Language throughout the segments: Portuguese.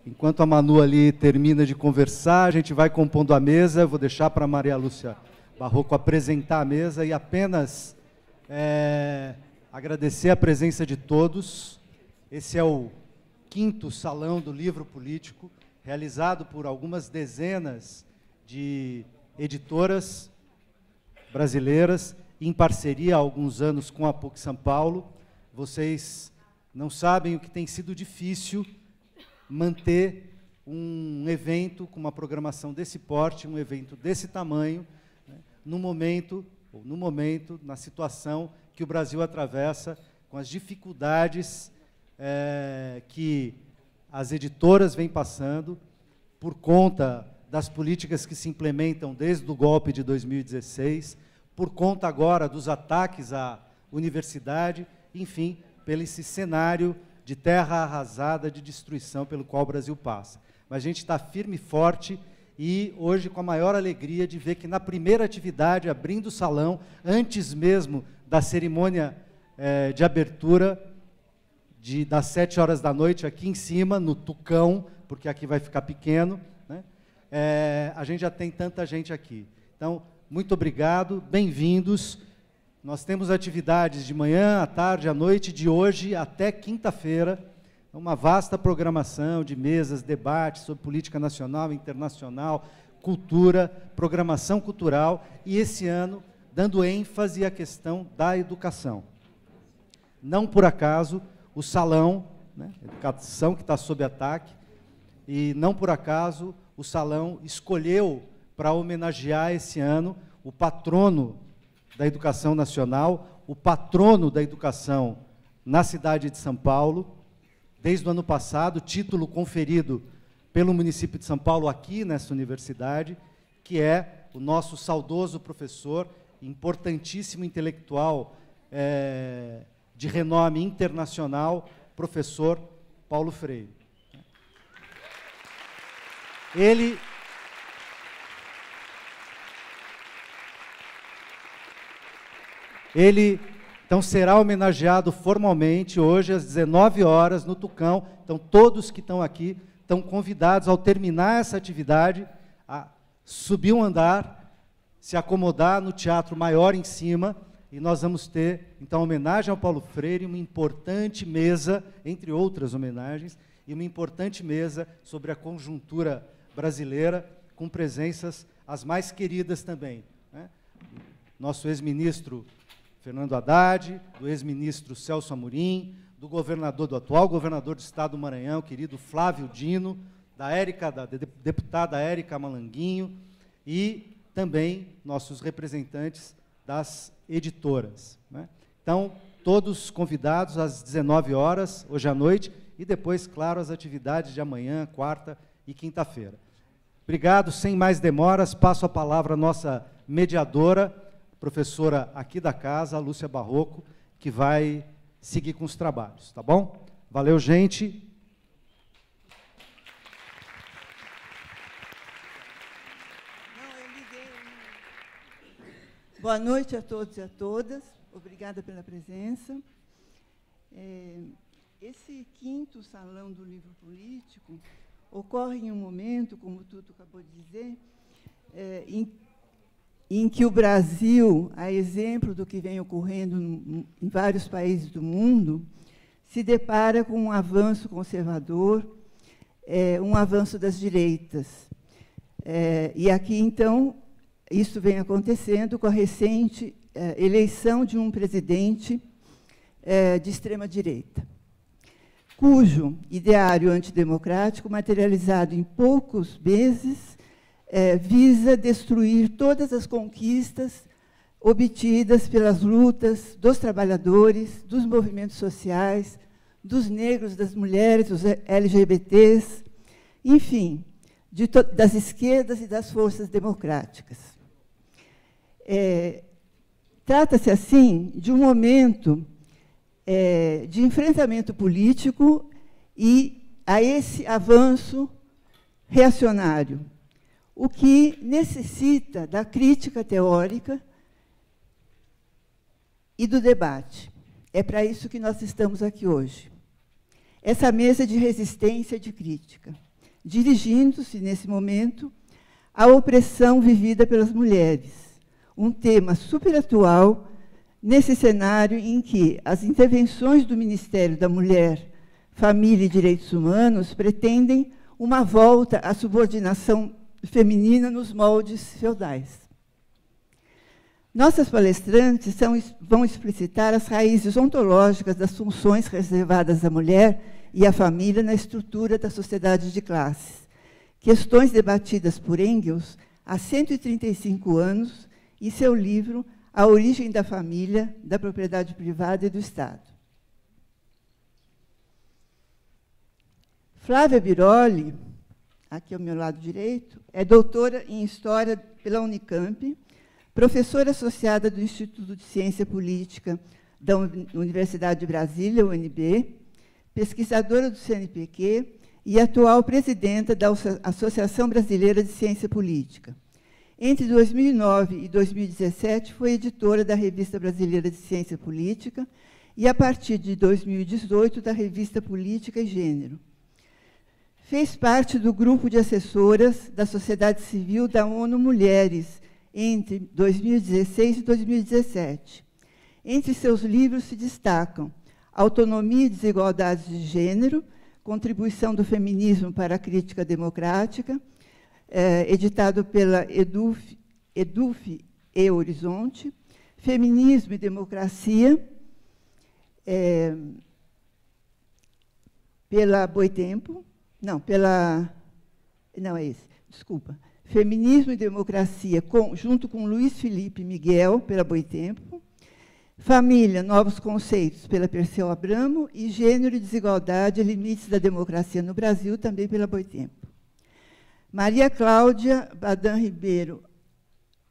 Enquanto a Manu ali termina de conversar, a gente vai compondo a mesa. Eu vou deixar para a Maria Lúcia Barroco apresentar a mesa e apenas agradecer a presença de todos. Esse é o 5º Salão do Livro Político, realizado por algumas dezenas de editoras brasileiras, em parceria há alguns anos com a PUC São Paulo. Vocês não sabem o que tem sido difícil manter um evento com uma programação desse porte, um evento desse tamanho, né, no momento, na situação que o Brasil atravessa, com as dificuldades que as editoras vêm passando, por conta das políticas que se implementam desde o golpe de 2016, por conta agora dos ataques à universidade, enfim, pelo esse cenário de terra arrasada, de destruição pelo qual o Brasil passa. Mas a gente está firme e forte, e hoje com a maior alegria de ver que na primeira atividade, abrindo o salão, antes mesmo da cerimônia de abertura, das 7 horas da noite, aqui em cima, no Tucão, porque aqui vai ficar pequeno, né? A gente já tem tanta gente aqui. Então, muito obrigado, bem-vindos. Nós temos atividades de manhã, à tarde, à noite, de hoje até quinta-feira, uma vasta programação de mesas, debates sobre política nacional, internacional, cultura, programação cultural, e esse ano dando ênfase à questão da educação. Não por acaso, o salão, né, educação que está sob ataque, e não por acaso o salão escolheu para homenagear esse ano o patrono da educação nacional, o patrono da educação na cidade de São Paulo, desde o ano passado, título conferido pelo município de São Paulo aqui nessa universidade, que é o nosso saudoso professor, importantíssimo intelectual, de renome internacional, professor Paulo Freire. Ele, então, será homenageado formalmente hoje às 19 horas no Tucão. Então, todos que estão aqui estão convidados, ao terminar essa atividade, a subir um andar, se acomodar no teatro maior em cima, e nós vamos ter, então, homenagem ao Paulo Freire, uma importante mesa, entre outras homenagens, e uma importante mesa sobre a conjuntura brasileira, com presenças as mais queridas também, né? Nosso ex-ministro Fernando Haddad, do ex-ministro Celso Amorim, do atual governador do estado do Maranhão, querido Flávio Dino, da deputada Érica Malanguinho, e também nossos representantes das editoras, né? Então, todos convidados às 19 horas, hoje à noite, e depois, claro, as atividades de amanhã, quarta e quinta-feira. Obrigado, sem mais demoras, passo a palavra à nossa mediadora, professora aqui da casa, a Lúcia Barroco, que vai seguir com os trabalhos, tá bom? Valeu, gente. Boa noite a todos e a todas. Obrigada pela presença. Esse 5º Salão do Livro Político ocorre em um momento, como o Tuto acabou de dizer, em que o Brasil, a exemplo do que vem ocorrendo em vários países do mundo, se depara com um avanço conservador, um avanço das direitas. E aqui, então, isso vem acontecendo com a recente eleição de um presidente de extrema-direita, cujo ideário antidemocrático, materializado em poucos meses, visa destruir todas as conquistas obtidas pelas lutas dos trabalhadores, dos movimentos sociais, dos negros, das mulheres, dos LGBTs, enfim, das esquerdas e das forças democráticas. Trata-se, assim, de um momento de enfrentamento político e a esse avanço reacionário, o que necessita da crítica teórica e do debate. É para isso que nós estamos aqui hoje. essa mesa de resistência e de crítica, dirigindo-se, nesse momento, à opressão vivida pelas mulheres, um tema superatual nesse cenário em que as intervenções do Ministério da Mulher, Família e Direitos Humanos pretendem uma volta à subordinação feminina nos moldes feudais. Nossas palestrantes vão explicitar as raízes ontológicas das funções reservadas à mulher e à família na estrutura da sociedade de classes, questões debatidas por Engels há 135 anos em seu livro A Origem da Família, da Propriedade Privada e do Estado. Flávia Biroli, aqui ao meu lado direito, é doutora em História pela Unicamp, professora associada do Instituto de Ciência Política da Universidade de Brasília, UNB, pesquisadora do CNPq e atual presidenta da Associação Brasileira de Ciência Política. Entre 2009 e 2017, foi editora da Revista Brasileira de Ciência Política e, a partir de 2018, da Revista Política e Gênero. Fez parte do grupo de assessoras da sociedade civil da ONU Mulheres entre 2016 e 2017. Entre seus livros se destacam Autonomia e Desigualdades de Gênero, Contribuição do Feminismo para a Crítica Democrática, editado pela EDUF e Horizonte, Feminismo e Democracia, pela Boitempo, Feminismo e Democracia, junto com Luiz Felipe Miguel, pela Boitempo, Família, Novos Conceitos, pela Perseu Abramo, e Gênero e Desigualdade, Limites da Democracia no Brasil, também pela Boitempo. Maria Cláudia Badan Ribeiro,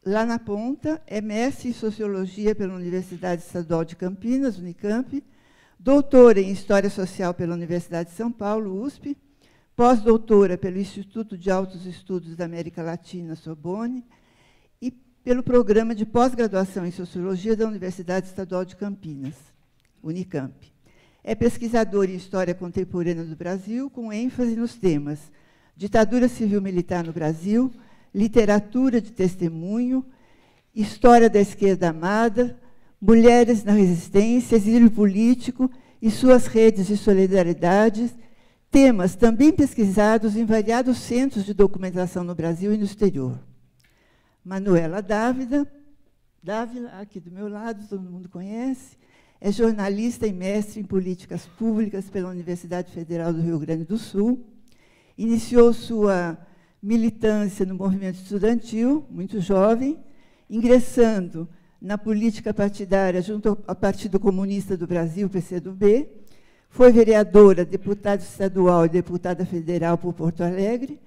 lá na ponta, é mestre em Sociologia pela Universidade Estadual de Campinas, Unicamp, doutora em História Social pela Universidade de São Paulo, USP, pós-doutora pelo Instituto de Altos Estudos da América Latina, Sorbonne, e pelo Programa de Pós-Graduação em Sociologia da Universidade Estadual de Campinas, Unicamp. É pesquisadora em História Contemporânea do Brasil, com ênfase nos temas Ditadura Civil-Militar no Brasil, Literatura de Testemunho, História da Esquerda Amada, Mulheres na Resistência, Exílio Político e suas redes de solidariedade, temas também pesquisados em variados centros de documentação no Brasil e no exterior. Manuela Dávila, aqui do meu lado, todo mundo conhece, é jornalista e mestre em Políticas Públicas pela Universidade Federal do Rio Grande do Sul, iniciou sua militância no movimento estudantil, muito jovem, ingressando na política partidária junto ao Partido Comunista do Brasil, PCdoB, foi vereadora, deputada estadual e deputada federal por Porto Alegre.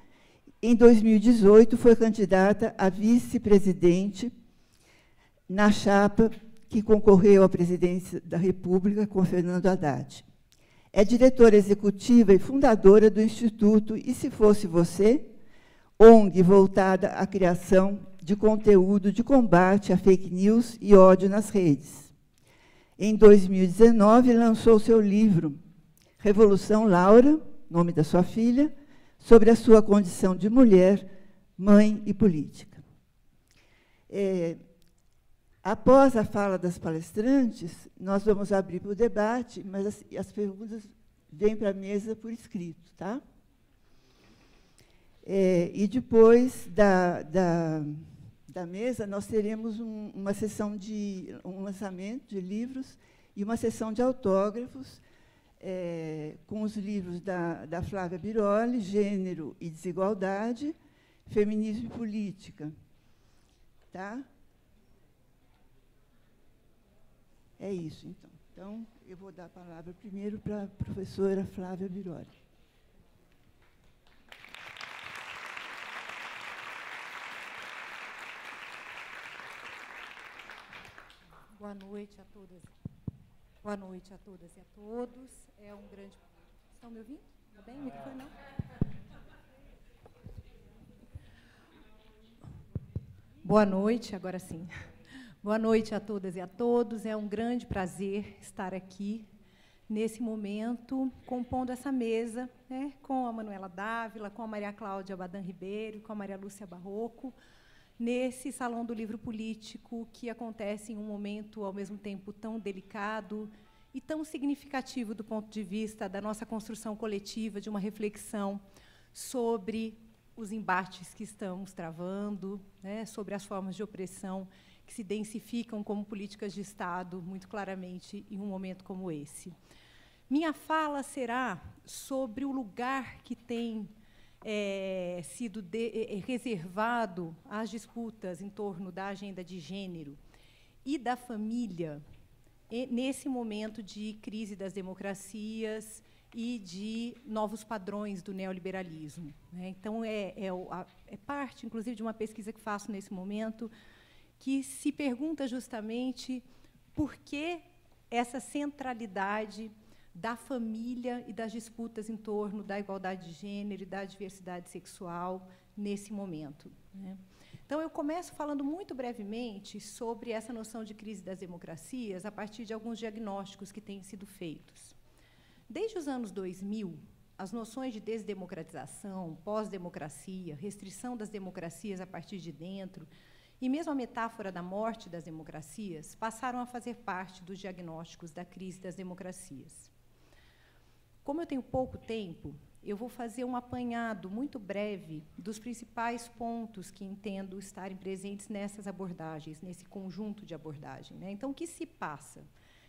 Em 2018, foi candidata a vice-presidente na chapa que concorreu à presidência da República com Fernando Haddad. É diretora executiva e fundadora do Instituto E Se Fosse Você, ONG voltada à criação de conteúdo de combate a fake news e ódio nas redes. Em 2019, lançou seu livro Revolução Laura, nome da sua filha, sobre a sua condição de mulher, mãe e política. Após a fala das palestrantes, nós vamos abrir para o debate, mas as perguntas vêm para a mesa por escrito, tá? E depois da mesa, nós teremos uma sessão de um lançamento de livros e uma sessão de autógrafos com os livros da Flávia Biroli, Gênero e Desigualdade, Feminismo e Política. Tá? É isso, então. Então, eu vou dar a palavra primeiro para a professora Flávia Biroli. Boa noite a todas. Boa noite a todas e a todos. É um grande... Estão me ouvindo? Está bem? O microfone não? Boa noite, agora sim. Boa noite a todas e a todos. É um grande prazer estar aqui nesse momento, compondo essa mesa, né, com a Manuela Dávila, com a Maria Cláudia Badan Ribeiro, com a Maria Lúcia Barroco, nesse Salão do Livro Político, que acontece em um momento, ao mesmo tempo, tão delicado e tão significativo do ponto de vista da nossa construção coletiva, de uma reflexão sobre os embates que estamos travando, né, sobre as formas de opressão que se densificam como políticas de Estado, muito claramente, em um momento como esse. Minha fala será sobre o lugar que tem sido reservado às disputas em torno da agenda de gênero e da família nesse momento de crise das democracias e de novos padrões do neoliberalismo, né? Então, é parte, inclusive, de uma pesquisa que faço nesse momento, que se pergunta justamente por que essa centralidade da família e das disputas em torno da igualdade de gênero e da diversidade sexual nesse momento, né? Então, eu começo falando muito brevemente sobre essa noção de crise das democracias a partir de alguns diagnósticos que têm sido feitos. Desde os anos 2000, as noções de desdemocratização, pós-democracia, restrição das democracias a partir de dentro, e mesmo a metáfora da morte das democracias, passaram a fazer parte dos diagnósticos da crise das democracias. Como eu tenho pouco tempo, eu vou fazer um apanhado muito breve dos principais pontos que entendo estarem presentes nessas abordagens, nesse conjunto de abordagem, né? Então, o que se passa?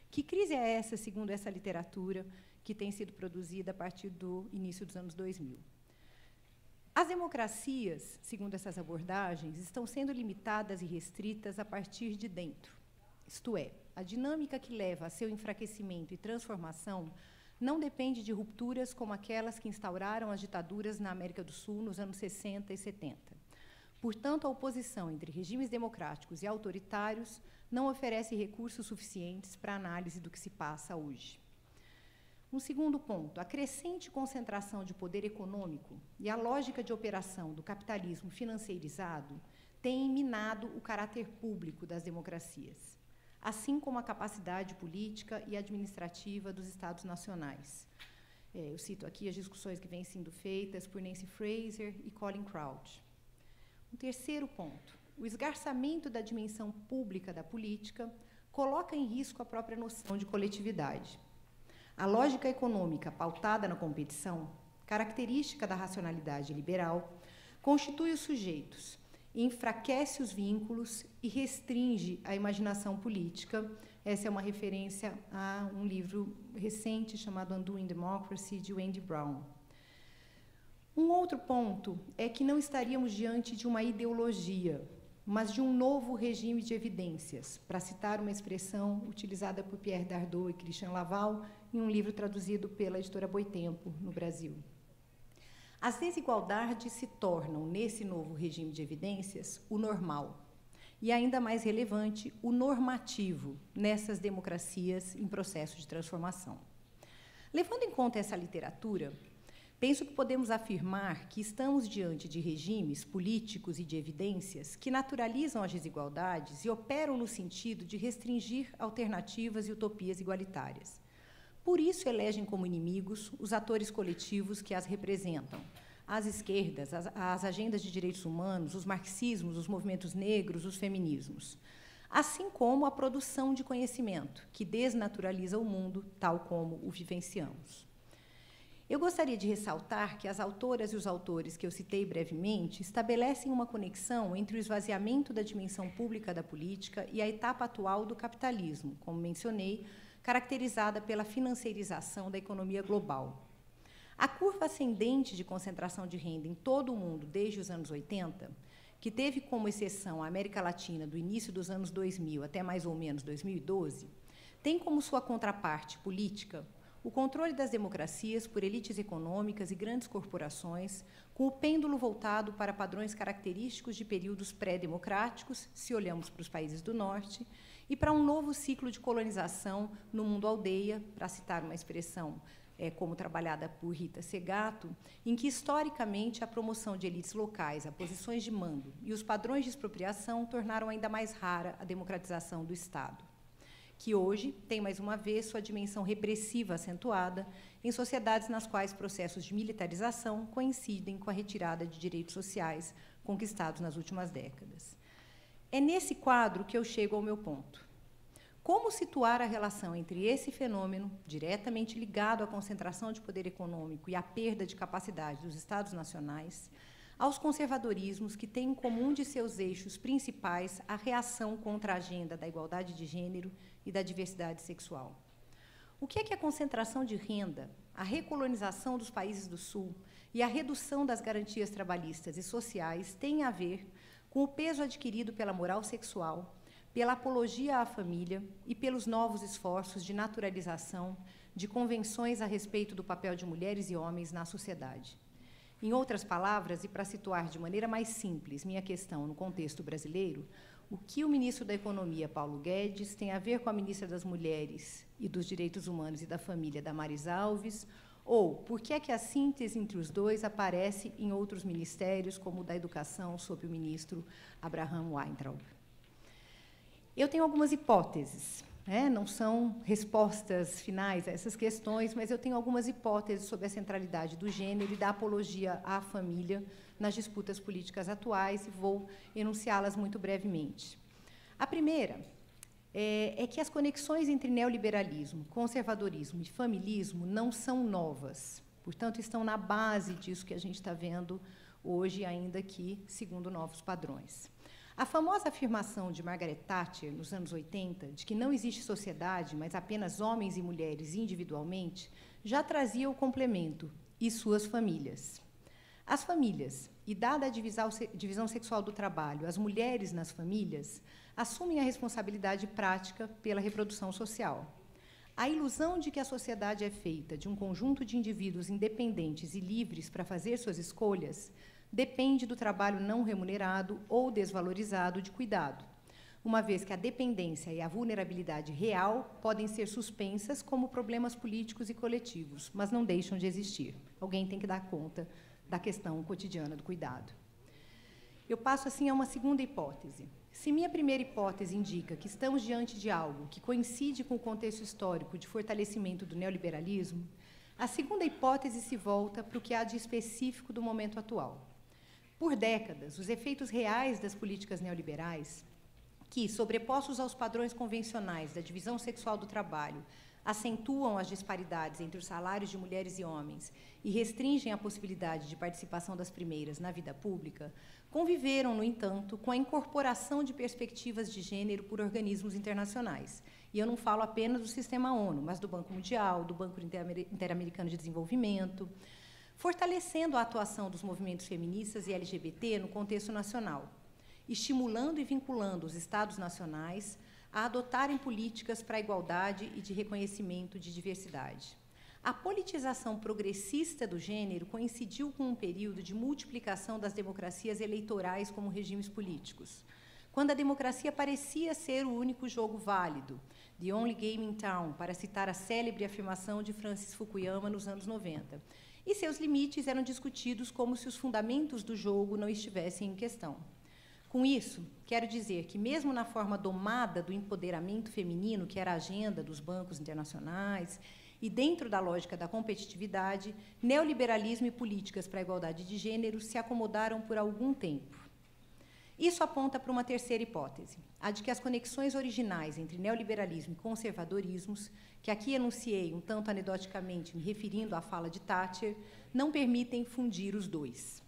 Que crise é essa, segundo essa literatura que tem sido produzida a partir do início dos anos 2000? As democracias, segundo essas abordagens, estão sendo limitadas e restritas a partir de dentro. Isto é, a dinâmica que leva a seu enfraquecimento e transformação não depende de rupturas como aquelas que instauraram as ditaduras na América do Sul nos anos 60 e 70. Portanto, a oposição entre regimes democráticos e autoritários não oferece recursos suficientes para a análise do que se passa hoje. Um segundo ponto, a crescente concentração de poder econômico e a lógica de operação do capitalismo financeirizado têm minado o caráter público das democracias, assim como a capacidade política e administrativa dos Estados nacionais. Eu cito aqui as discussões que vêm sendo feitas por Nancy Fraser e Colin Crouch. Um terceiro ponto, o esgarçamento da dimensão pública da política coloca em risco a própria noção de coletividade. A lógica econômica pautada na competição, característica da racionalidade liberal, constitui os sujeitos, enfraquece os vínculos e restringe a imaginação política. Essa é uma referência a um livro recente chamado Undoing Democracy, de Wendy Brown. Um outro ponto é que não estaríamos diante de uma ideologia, mas de um novo regime de evidências, para citar uma expressão utilizada por Pierre Dardot e Christian Laval em um livro traduzido pela editora Boitempo, no Brasil. As desigualdades se tornam, nesse novo regime de evidências, o normal. E, ainda mais relevante, o normativo nessas democracias em processo de transformação. Levando em conta essa literatura, penso que podemos afirmar que estamos diante de regimes políticos e de evidências que naturalizam as desigualdades e operam no sentido de restringir alternativas e utopias igualitárias. Por isso, elegem como inimigos os atores coletivos que as representam, as esquerdas, as agendas de direitos humanos, os marxismos, os movimentos negros, os feminismos, assim como a produção de conhecimento, que desnaturaliza o mundo tal como o vivenciamos. Eu gostaria de ressaltar que as autoras e os autores que eu citei brevemente estabelecem uma conexão entre o esvaziamento da dimensão pública da política e a etapa atual do capitalismo, como mencionei, caracterizada pela financeirização da economia global. A curva ascendente de concentração de renda em todo o mundo desde os anos 80, que teve como exceção a América Latina do início dos anos 2000 até mais ou menos 2012, tem como sua contraparte política o controle das democracias por elites econômicas e grandes corporações, com o pêndulo voltado para padrões característicos de períodos pré-democráticos, se olhamos para os países do Norte, e para um novo ciclo de colonização no mundo aldeia, para citar uma expressão como trabalhada por Rita Segato, em que, historicamente, a promoção de elites locais a posições de mando e os padrões de expropriação tornaram ainda mais rara a democratização do Estado. que hoje tem, mais uma vez, sua dimensão repressiva acentuada em sociedades nas quais processos de militarização coincidem com a retirada de direitos sociais conquistados nas últimas décadas. É nesse quadro que eu chego ao meu ponto. Como situar a relação entre esse fenômeno, diretamente ligado à concentração de poder econômico e à perda de capacidade dos Estados nacionais, aos conservadorismos que têm em comum de seus eixos principais a reação contra a agenda da igualdade de gênero e da diversidade sexual? O que é que a concentração de renda, a recolonização dos países do Sul e a redução das garantias trabalhistas e sociais têm a ver com o peso adquirido pela moral sexual, pela apologia à família e pelos novos esforços de naturalização de convenções a respeito do papel de mulheres e homens na sociedade? Em outras palavras, e para situar de maneira mais simples minha questão no contexto brasileiro, o que o ministro da Economia, Paulo Guedes, tem a ver com a ministra das Mulheres e dos Direitos Humanos e da Família, Damares Alves, ou por que é que a síntese entre os dois aparece em outros ministérios, como o da Educação, sob o ministro Abraham Weintraub? Eu tenho algumas hipóteses, não são respostas finais a essas questões, mas eu tenho algumas hipóteses sobre a centralidade do gênero e da apologia à família nas disputas políticas atuais, e vou enunciá-las muito brevemente. A primeira é que as conexões entre neoliberalismo, conservadorismo e familismo não são novas, portanto, estão na base disso que a gente está vendo hoje, ainda que segundo novos padrões. A famosa afirmação de Margaret Thatcher, nos anos 80, de que não existe sociedade, mas apenas homens e mulheres individualmente, já trazia o complemento, e suas famílias. As famílias, e dada a divisão sexual do trabalho, as mulheres nas famílias, assumem a responsabilidade prática pela reprodução social. A ilusão de que a sociedade é feita de um conjunto de indivíduos independentes e livres para fazer suas escolhas depende do trabalho não remunerado ou desvalorizado de cuidado, uma vez que a dependência e a vulnerabilidade real podem ser suspensas como problemas políticos e coletivos, mas não deixam de existir. Alguém tem que dar conta da questão cotidiana do cuidado. Eu passo, assim, a uma segunda hipótese. Se minha primeira hipótese indica que estamos diante de algo que coincide com o contexto histórico de fortalecimento do neoliberalismo, a segunda hipótese se volta para o que há de específico do momento atual. Por décadas, os efeitos reais das políticas neoliberais, que, sobrepostos aos padrões convencionais da divisão sexual do trabalho, acentuam as disparidades entre os salários de mulheres e homens e restringem a possibilidade de participação das primeiras na vida pública, conviveram, no entanto, com a incorporação de perspectivas de gênero por organismos internacionais. E eu não falo apenas do sistema ONU, mas do Banco Mundial, do Banco Interamericano de Desenvolvimento, fortalecendo a atuação dos movimentos feministas e LGBT no contexto nacional, estimulando e vinculando os Estados nacionais a adotarem políticas para a igualdade e de reconhecimento de diversidade. A politização progressista do gênero coincidiu com um período de multiplicação das democracias eleitorais como regimes políticos, quando a democracia parecia ser o único jogo válido, the only game in town, para citar a célebre afirmação de Francis Fukuyama nos anos 90, e seus limites eram discutidos como se os fundamentos do jogo não estivessem em questão. Com isso, quero dizer que, mesmo na forma domada do empoderamento feminino, que era a agenda dos bancos internacionais, e dentro da lógica da competitividade, neoliberalismo e políticas para a igualdade de gênero se acomodaram por algum tempo. Isso aponta para uma terceira hipótese, a de que as conexões originais entre neoliberalismo e conservadorismos, que aqui enunciei um tanto anedoticamente me referindo à fala de Thatcher, não permitem fundir os dois.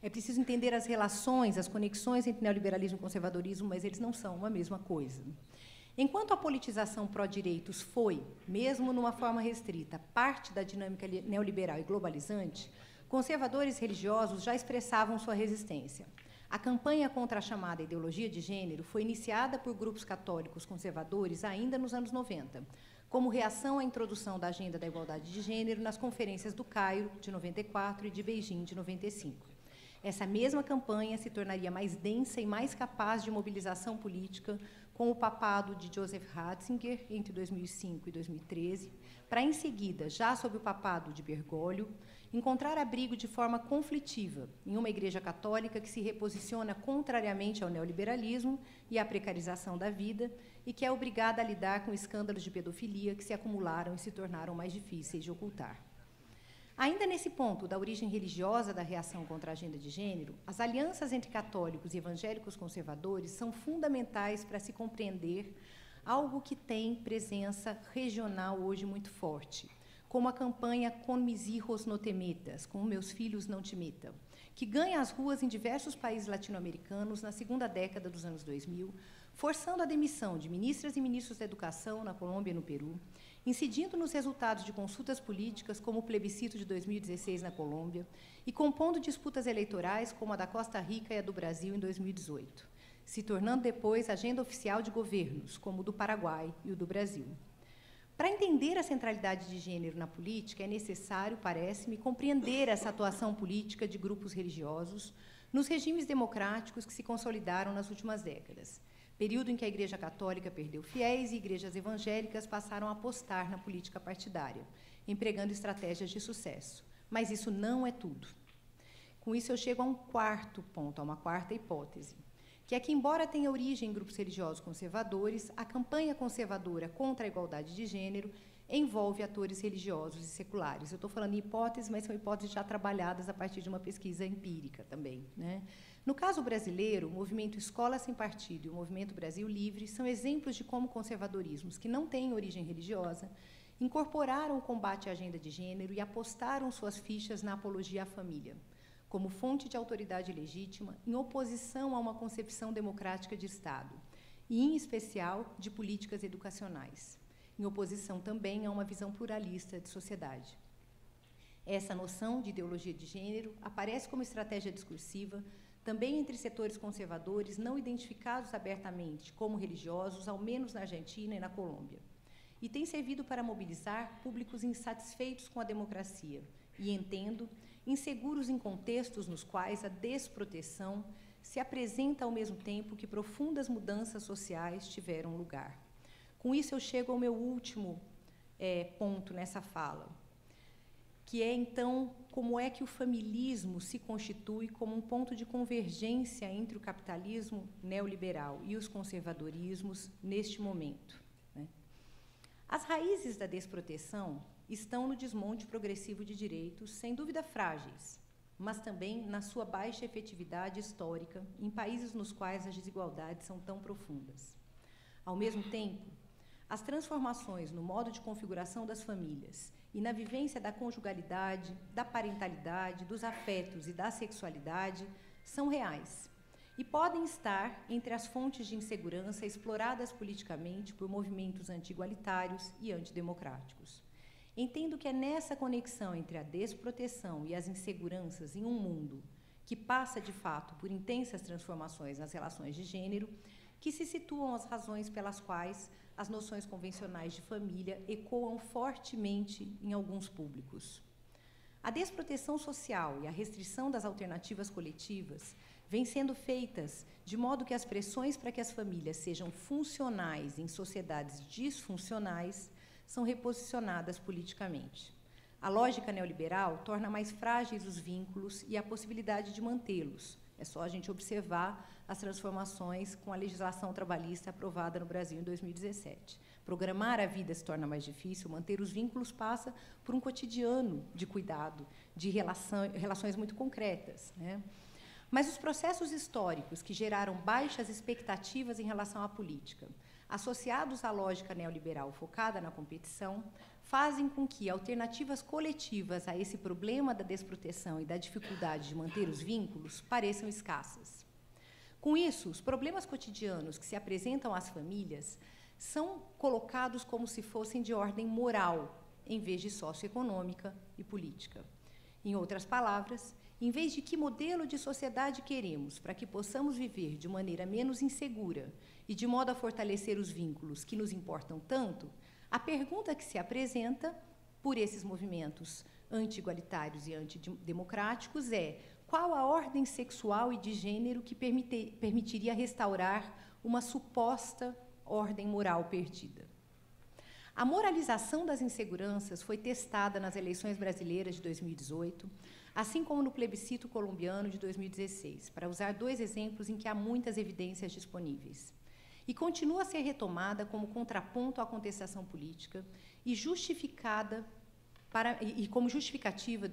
É preciso entender as relações, as conexões entre neoliberalismo e conservadorismo, mas eles não são uma mesma coisa. Enquanto a politização pró-direitos foi, mesmo numa forma restrita, parte da dinâmica neoliberal e globalizante, conservadores religiosos já expressavam sua resistência. A campanha contra a chamada ideologia de gênero foi iniciada por grupos católicos conservadores ainda nos anos 90, como reação à introdução da agenda da igualdade de gênero nas conferências do Cairo, de 94, e de Beijing, de 95. Essa mesma campanha se tornaria mais densa e mais capaz de mobilização política com o papado de Joseph Ratzinger, entre 2005 e 2013, para, em seguida, já sob o papado de Bergoglio, encontrar abrigo de forma conflitiva em uma igreja católica que se reposiciona contrariamente ao neoliberalismo e à precarização da vida e que é obrigada a lidar com escândalos de pedofilia que se acumularam e se tornaram mais difíceis de ocultar. Ainda nesse ponto da origem religiosa da reação contra a agenda de gênero, as alianças entre católicos e evangélicos conservadores são fundamentais para se compreender algo que tem presença regional hoje muito forte, como a campanha Com mis hijos no te metas, com meus filhos não te metam, que ganha as ruas em diversos países latino-americanos na segunda década dos anos 2000, forçando a demissão de ministras e ministros da educação na Colômbia e no Peru, incidindo nos resultados de consultas políticas, como o plebiscito de 2016 na Colômbia, e compondo disputas eleitorais, como a da Costa Rica e a do Brasil em 2018, se tornando depois agenda oficial de governos, como o do Paraguai e o do Brasil. Para entender a centralidade de gênero na política, é necessário, parece-me, compreender essa atuação política de grupos religiosos nos regimes democráticos que se consolidaram nas últimas décadas, período em que a Igreja Católica perdeu fiéis e igrejas evangélicas passaram a apostar na política partidária, empregando estratégias de sucesso. Mas isso não é tudo. Com isso, eu chego a um quarto ponto, a uma quarta hipótese, que é que, embora tenha origem em grupos religiosos conservadores, a campanha conservadora contra a igualdade de gênero envolve atores religiosos e seculares. Eu estou falando em hipóteses, mas são hipóteses já trabalhadas a partir de uma pesquisa empírica também, né? No caso brasileiro, o movimento Escola Sem Partido e o movimento Brasil Livre são exemplos de como conservadorismos que não têm origem religiosa incorporaram o combate à agenda de gênero e apostaram suas fichas na apologia à família, como fonte de autoridade legítima, em oposição a uma concepção democrática de Estado, e, em especial, de políticas educacionais, em oposição também a uma visão pluralista de sociedade. Essa noção de ideologia de gênero aparece como estratégia discursiva também entre setores conservadores não identificados abertamente como religiosos, ao menos na Argentina e na Colômbia, e tem servido para mobilizar públicos insatisfeitos com a democracia e, entendo, inseguros em contextos nos quais a desproteção se apresenta ao mesmo tempo que profundas mudanças sociais tiveram lugar. Com isso, eu chego ao meu último ponto nessa fala, que é, então, como é que o familismo se constitui como um ponto de convergência entre o capitalismo neoliberal e os conservadorismos neste momento, né? As raízes da desproteção estão no desmonte progressivo de direitos, sem dúvida frágeis, mas também na sua baixa efetividade histórica em países nos quais as desigualdades são tão profundas. Ao mesmo tempo, as transformações no modo de configuração das famílias e na vivência da conjugalidade, da parentalidade, dos afetos e da sexualidade são reais e podem estar entre as fontes de insegurança exploradas politicamente por movimentos anti-igualitários e antidemocráticos. Entendo que é nessa conexão entre a desproteção e as inseguranças em um mundo que passa, de fato, por intensas transformações nas relações de gênero, que se situam as razões pelas quais as noções convencionais de família ecoam fortemente em alguns públicos. A desproteção social e a restrição das alternativas coletivas vêm sendo feitas de modo que as pressões para que as famílias sejam funcionais em sociedades disfuncionais são reposicionadas politicamente. A lógica neoliberal torna mais frágeis os vínculos e a possibilidade de mantê-los. É só a gente observar as transformações com a legislação trabalhista aprovada no Brasil em 2017. Programar a vida se torna mais difícil, manter os vínculos passa por um cotidiano de cuidado, de relações muito concretas, né? Mas os processos históricos que geraram baixas expectativas em relação à política, associados à lógica neoliberal focada na competição, fazem com que alternativas coletivas a esse problema da desproteção e da dificuldade de manter os vínculos pareçam escassas. Com isso, os problemas cotidianos que se apresentam às famílias são colocados como se fossem de ordem moral, em vez de socioeconômica e política. Em outras palavras, em vez de que modelo de sociedade queremos para que possamos viver de maneira menos insegura e de modo a fortalecer os vínculos que nos importam tanto, a pergunta que se apresenta por esses movimentos anti-igualitários e antidemocráticos é: qual a ordem sexual e de gênero que permitiria restaurar uma suposta ordem moral perdida? A moralização das inseguranças foi testada nas eleições brasileiras de 2018, assim como no plebiscito colombiano de 2016, para usar dois exemplos em que há muitas evidências disponíveis. e continua a ser retomada como contraponto à contestação política e como justificativa,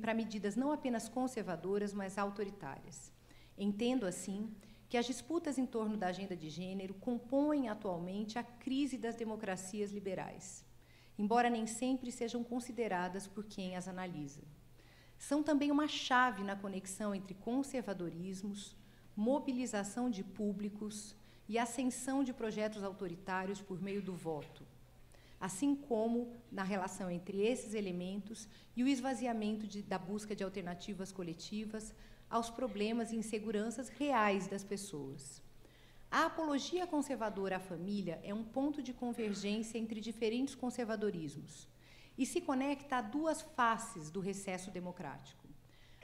para medidas não apenas conservadoras, mas autoritárias. Entendo, assim, que as disputas em torno da agenda de gênero compõem atualmente a crise das democracias liberais, embora nem sempre sejam consideradas por quem as analisa. São também uma chave na conexão entre conservadorismos, mobilização de públicos e ascensão de projetos autoritários por meio do voto, assim como na relação entre esses elementos e o esvaziamento da busca de alternativas coletivas aos problemas e inseguranças reais das pessoas. A apologia conservadora à família é um ponto de convergência entre diferentes conservadorismos e se conecta a duas faces do recesso democrático: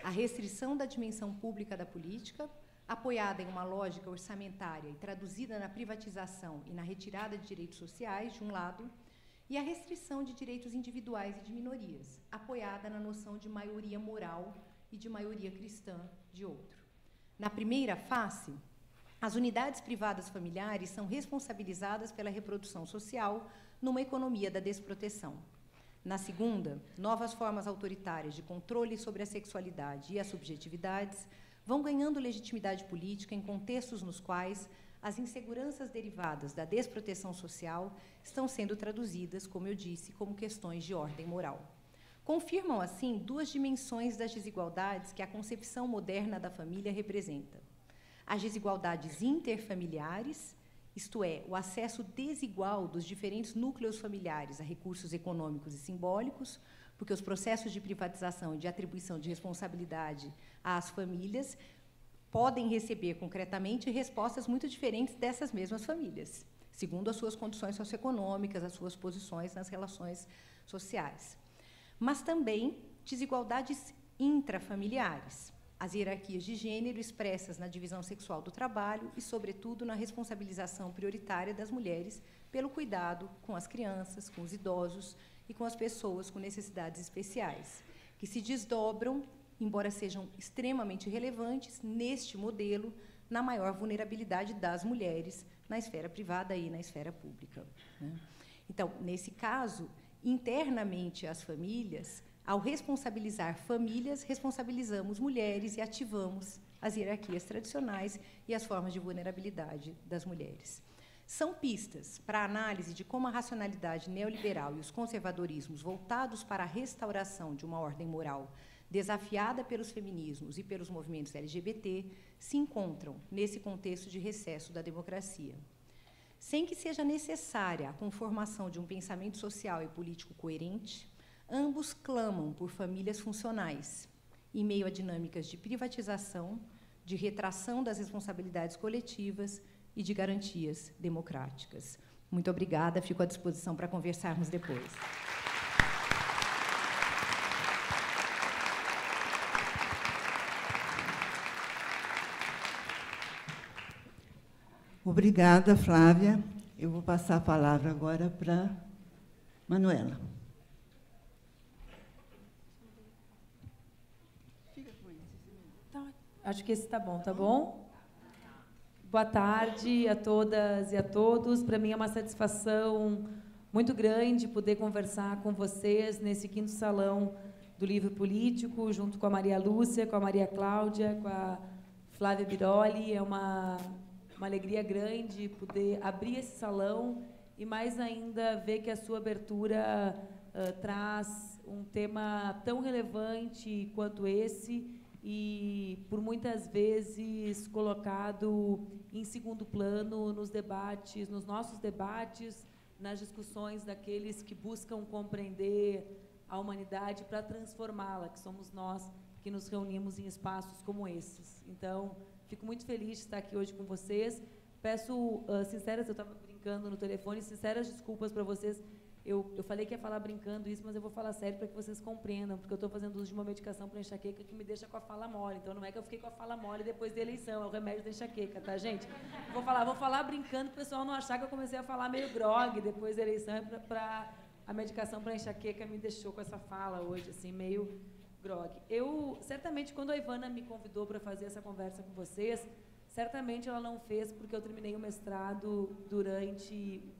a restrição da dimensão pública da política, apoiada em uma lógica orçamentária e traduzida na privatização e na retirada de direitos sociais, de um lado, e a restrição de direitos individuais e de minorias, apoiada na noção de maioria moral e de maioria cristã, de outro. Na primeira face, as unidades privadas familiares são responsabilizadas pela reprodução social numa economia da desproteção. Na segunda, novas formas autoritárias de controle sobre a sexualidade e as subjetividades vão ganhando legitimidade política em contextos nos quais as inseguranças derivadas da desproteção social estão sendo traduzidas, como eu disse, como questões de ordem moral. Confirmam, assim, duas dimensões das desigualdades que a concepção moderna da família representa: as desigualdades interfamiliares, isto é, o acesso desigual dos diferentes núcleos familiares a recursos econômicos e simbólicos, porque os processos de privatização e de atribuição de responsabilidade às famílias podem receber concretamente respostas muito diferentes dessas mesmas famílias, segundo as suas condições socioeconômicas, as suas posições nas relações sociais. Mas também desigualdades intrafamiliares, as hierarquias de gênero expressas na divisão sexual do trabalho e, sobretudo, na responsabilização prioritária das mulheres pelo cuidado com as crianças, com os idosos e com as pessoas com necessidades especiais, que se desdobram, embora sejam extremamente relevantes, neste modelo, na maior vulnerabilidade das mulheres na esfera privada e na esfera pública, né? Então, nesse caso, internamente as famílias, ao responsabilizar famílias, responsabilizamos mulheres e ativamos as hierarquias tradicionais e as formas de vulnerabilidade das mulheres. São pistas para a análise de como a racionalidade neoliberal e os conservadorismos voltados para a restauração de uma ordem moral desafiada pelos feminismos e pelos movimentos LGBT se encontram nesse contexto de recesso da democracia. Sem que seja necessária a conformação de um pensamento social e político coerente, ambos clamam por famílias funcionais, em meio a dinâmicas de privatização, de retração das responsabilidades coletivas e de garantias democráticas. Muito obrigada, fico à disposição para conversarmos depois. Obrigada, Flávia. Eu vou passar a palavra agora para Manuela. Acho que esse está bom, tá bom? Boa tarde a todas e a todos. Para mim é uma satisfação muito grande poder conversar com vocês nesse 5º Salão do Livro Político, junto com a Maria Lúcia, com a Maria Cláudia, com a Flávia Biroli. É uma alegria grande poder abrir esse salão e, mais ainda, ver que a sua abertura traz um tema tão relevante quanto esse e, por muitas vezes, colocado em segundo plano nos debates, nos nossos debates, nas discussões daqueles que buscam compreender a humanidade para transformá-la, que somos nós que nos reunimos em espaços como esses. Então, fico muito feliz de estar aqui hoje com vocês. Peço sinceras, eu estava brincando no telefone, sinceras desculpas para vocês. Eu falei que ia falar brincando isso, mas eu vou falar sério para que vocês compreendam, porque eu estou fazendo uso de uma medicação para enxaqueca que me deixa com a fala mole. Então, não é que eu fiquei com a fala mole depois da eleição, é o remédio da enxaqueca, tá, gente? Vou falar brincando para o pessoal não achar que eu comecei a falar meio grogue depois da eleição, a medicação para enxaqueca me deixou com essa fala hoje, assim, meio grogue. Certamente, quando a Ivana me convidou para fazer essa conversa com vocês, Certamente ela não fez porque eu terminei o mestrado durante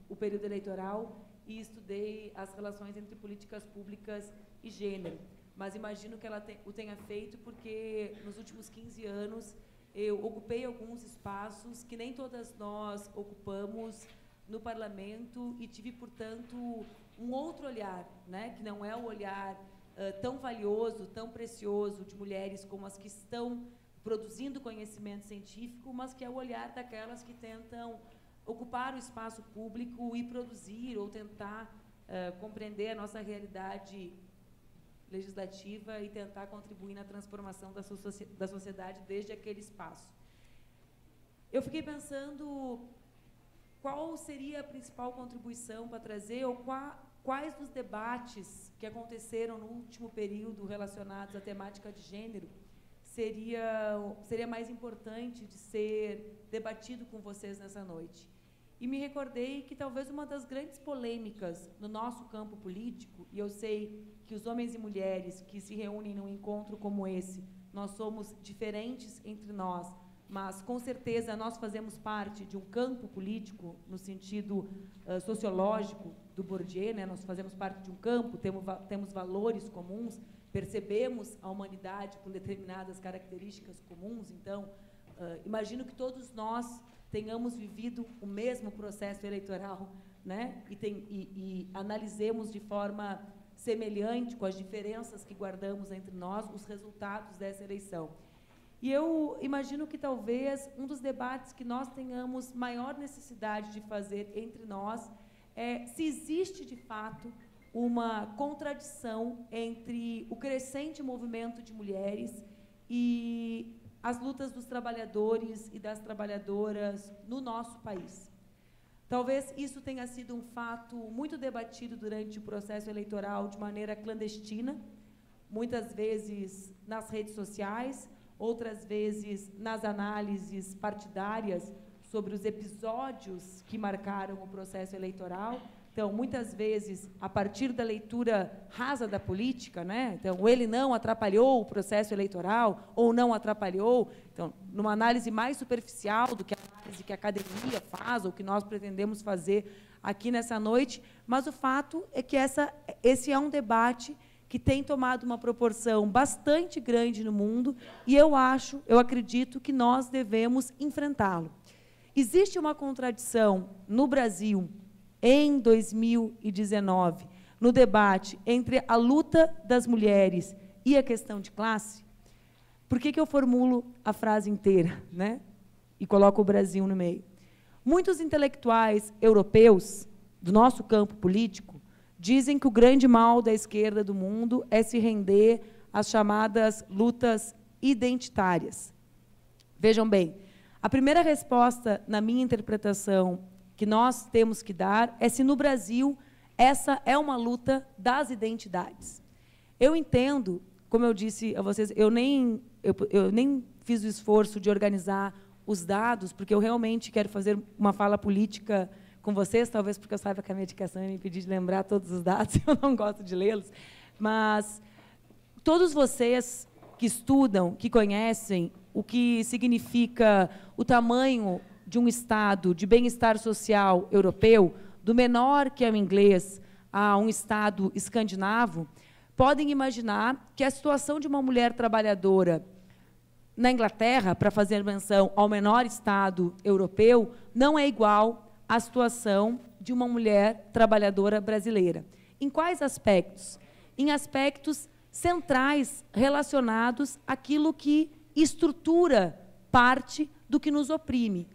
o período eleitoral e estudei as relações entre políticas públicas e gênero. Mas imagino que ela o tenha feito porque, nos últimos 15 anos, eu ocupei alguns espaços que nem todas nós ocupamos no parlamento e tive, portanto, um outro olhar, né, que não é o olhar tão valioso, tão precioso de mulheres como as que estão produzindo conhecimento científico, mas que é o olhar daquelas que tentam ocupar o espaço público e produzir ou tentar compreender a nossa realidade legislativa e tentar contribuir na transformação da sociedade desde aquele espaço. Eu fiquei pensando qual seria a principal contribuição para trazer, ou quais dos debates que aconteceram no último período relacionados à temática de gênero seria mais importante de ser debatido com vocês nessa noite. E me recordei que talvez uma das grandes polêmicas no nosso campo político, e eu sei que os homens e mulheres que se reúnem num encontro como esse, nós somos diferentes entre nós, mas, com certeza, nós fazemos parte de um campo político, no sentido sociológico do Bourdieu, né? Nós fazemos parte de um campo, temos valores comuns, percebemos a humanidade com determinadas características comuns. Então, imagino que todos nós tenhamos vivido o mesmo processo eleitoral, né? E analisemos de forma semelhante, com as diferenças que guardamos entre nós, os resultados dessa eleição. E eu imagino que talvez um dos debates que nós tenhamos maior necessidade de fazer entre nós é se existe, de fato, uma contradição entre o crescente movimento de mulheres e as lutas dos trabalhadores e das trabalhadoras no nosso país. Talvez isso tenha sido um fato muito debatido durante o processo eleitoral de maneira clandestina, muitas vezes nas redes sociais, outras vezes nas análises partidárias sobre os episódios que marcaram o processo eleitoral. Então, muitas vezes, a partir da leitura rasa da política, né? Então, ele não atrapalhou o processo eleitoral ou não atrapalhou. Então, numa análise mais superficial do que a análise que a academia faz ou que nós pretendemos fazer aqui nessa noite, mas o fato é que esse é um debate que tem tomado uma proporção bastante grande no mundo e eu acredito que nós devemos enfrentá-lo. Existe uma contradição no Brasil, em 2019, no debate entre a luta das mulheres e a questão de classe. Por que eu formulo a frase inteira, né? E coloco o Brasil no meio? Muitos intelectuais europeus do nosso campo político dizem que o grande mal da esquerda do mundo é se render às chamadas lutas identitárias. Vejam bem, a primeira resposta, na minha interpretação, que nós temos que dar é se no Brasil essa é uma luta das identidades. Eu entendo, como eu disse a vocês, eu nem fiz o esforço de organizar os dados, porque eu realmente quero fazer uma fala política com vocês, talvez porque eu saiba que a medicação ia me impedir de lembrar todos os dados, eu não gosto de lê-los, mas todos vocês que estudam, que conhecem o que significa o tamanho de um estado de bem-estar social europeu, do menor, que é o inglês, a um estado escandinavo, podem imaginar que a situação de uma mulher trabalhadora na Inglaterra, para fazer menção ao menor estado europeu, não é igual à situação de uma mulher trabalhadora brasileira. Em quais aspectos? Em aspectos centrais relacionados àquilo que estrutura parte do que nos oprime.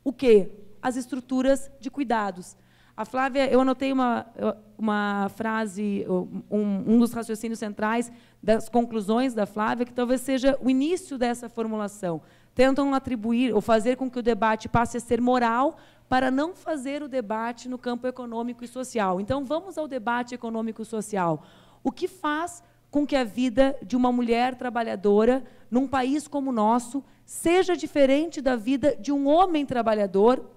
O quê? As estruturas de cuidados. A Flávia, eu anotei uma frase, um dos raciocínios centrais das conclusões da Flávia, que talvez seja o início dessa formulação. Tentam atribuir ou fazer com que o debate passe a ser moral para não fazer o debate no campo econômico e social. Então, vamos ao debate econômico-social. O que faz com que a vida de uma mulher trabalhadora, num país como o nosso, seja diferente da vida de um homem trabalhador,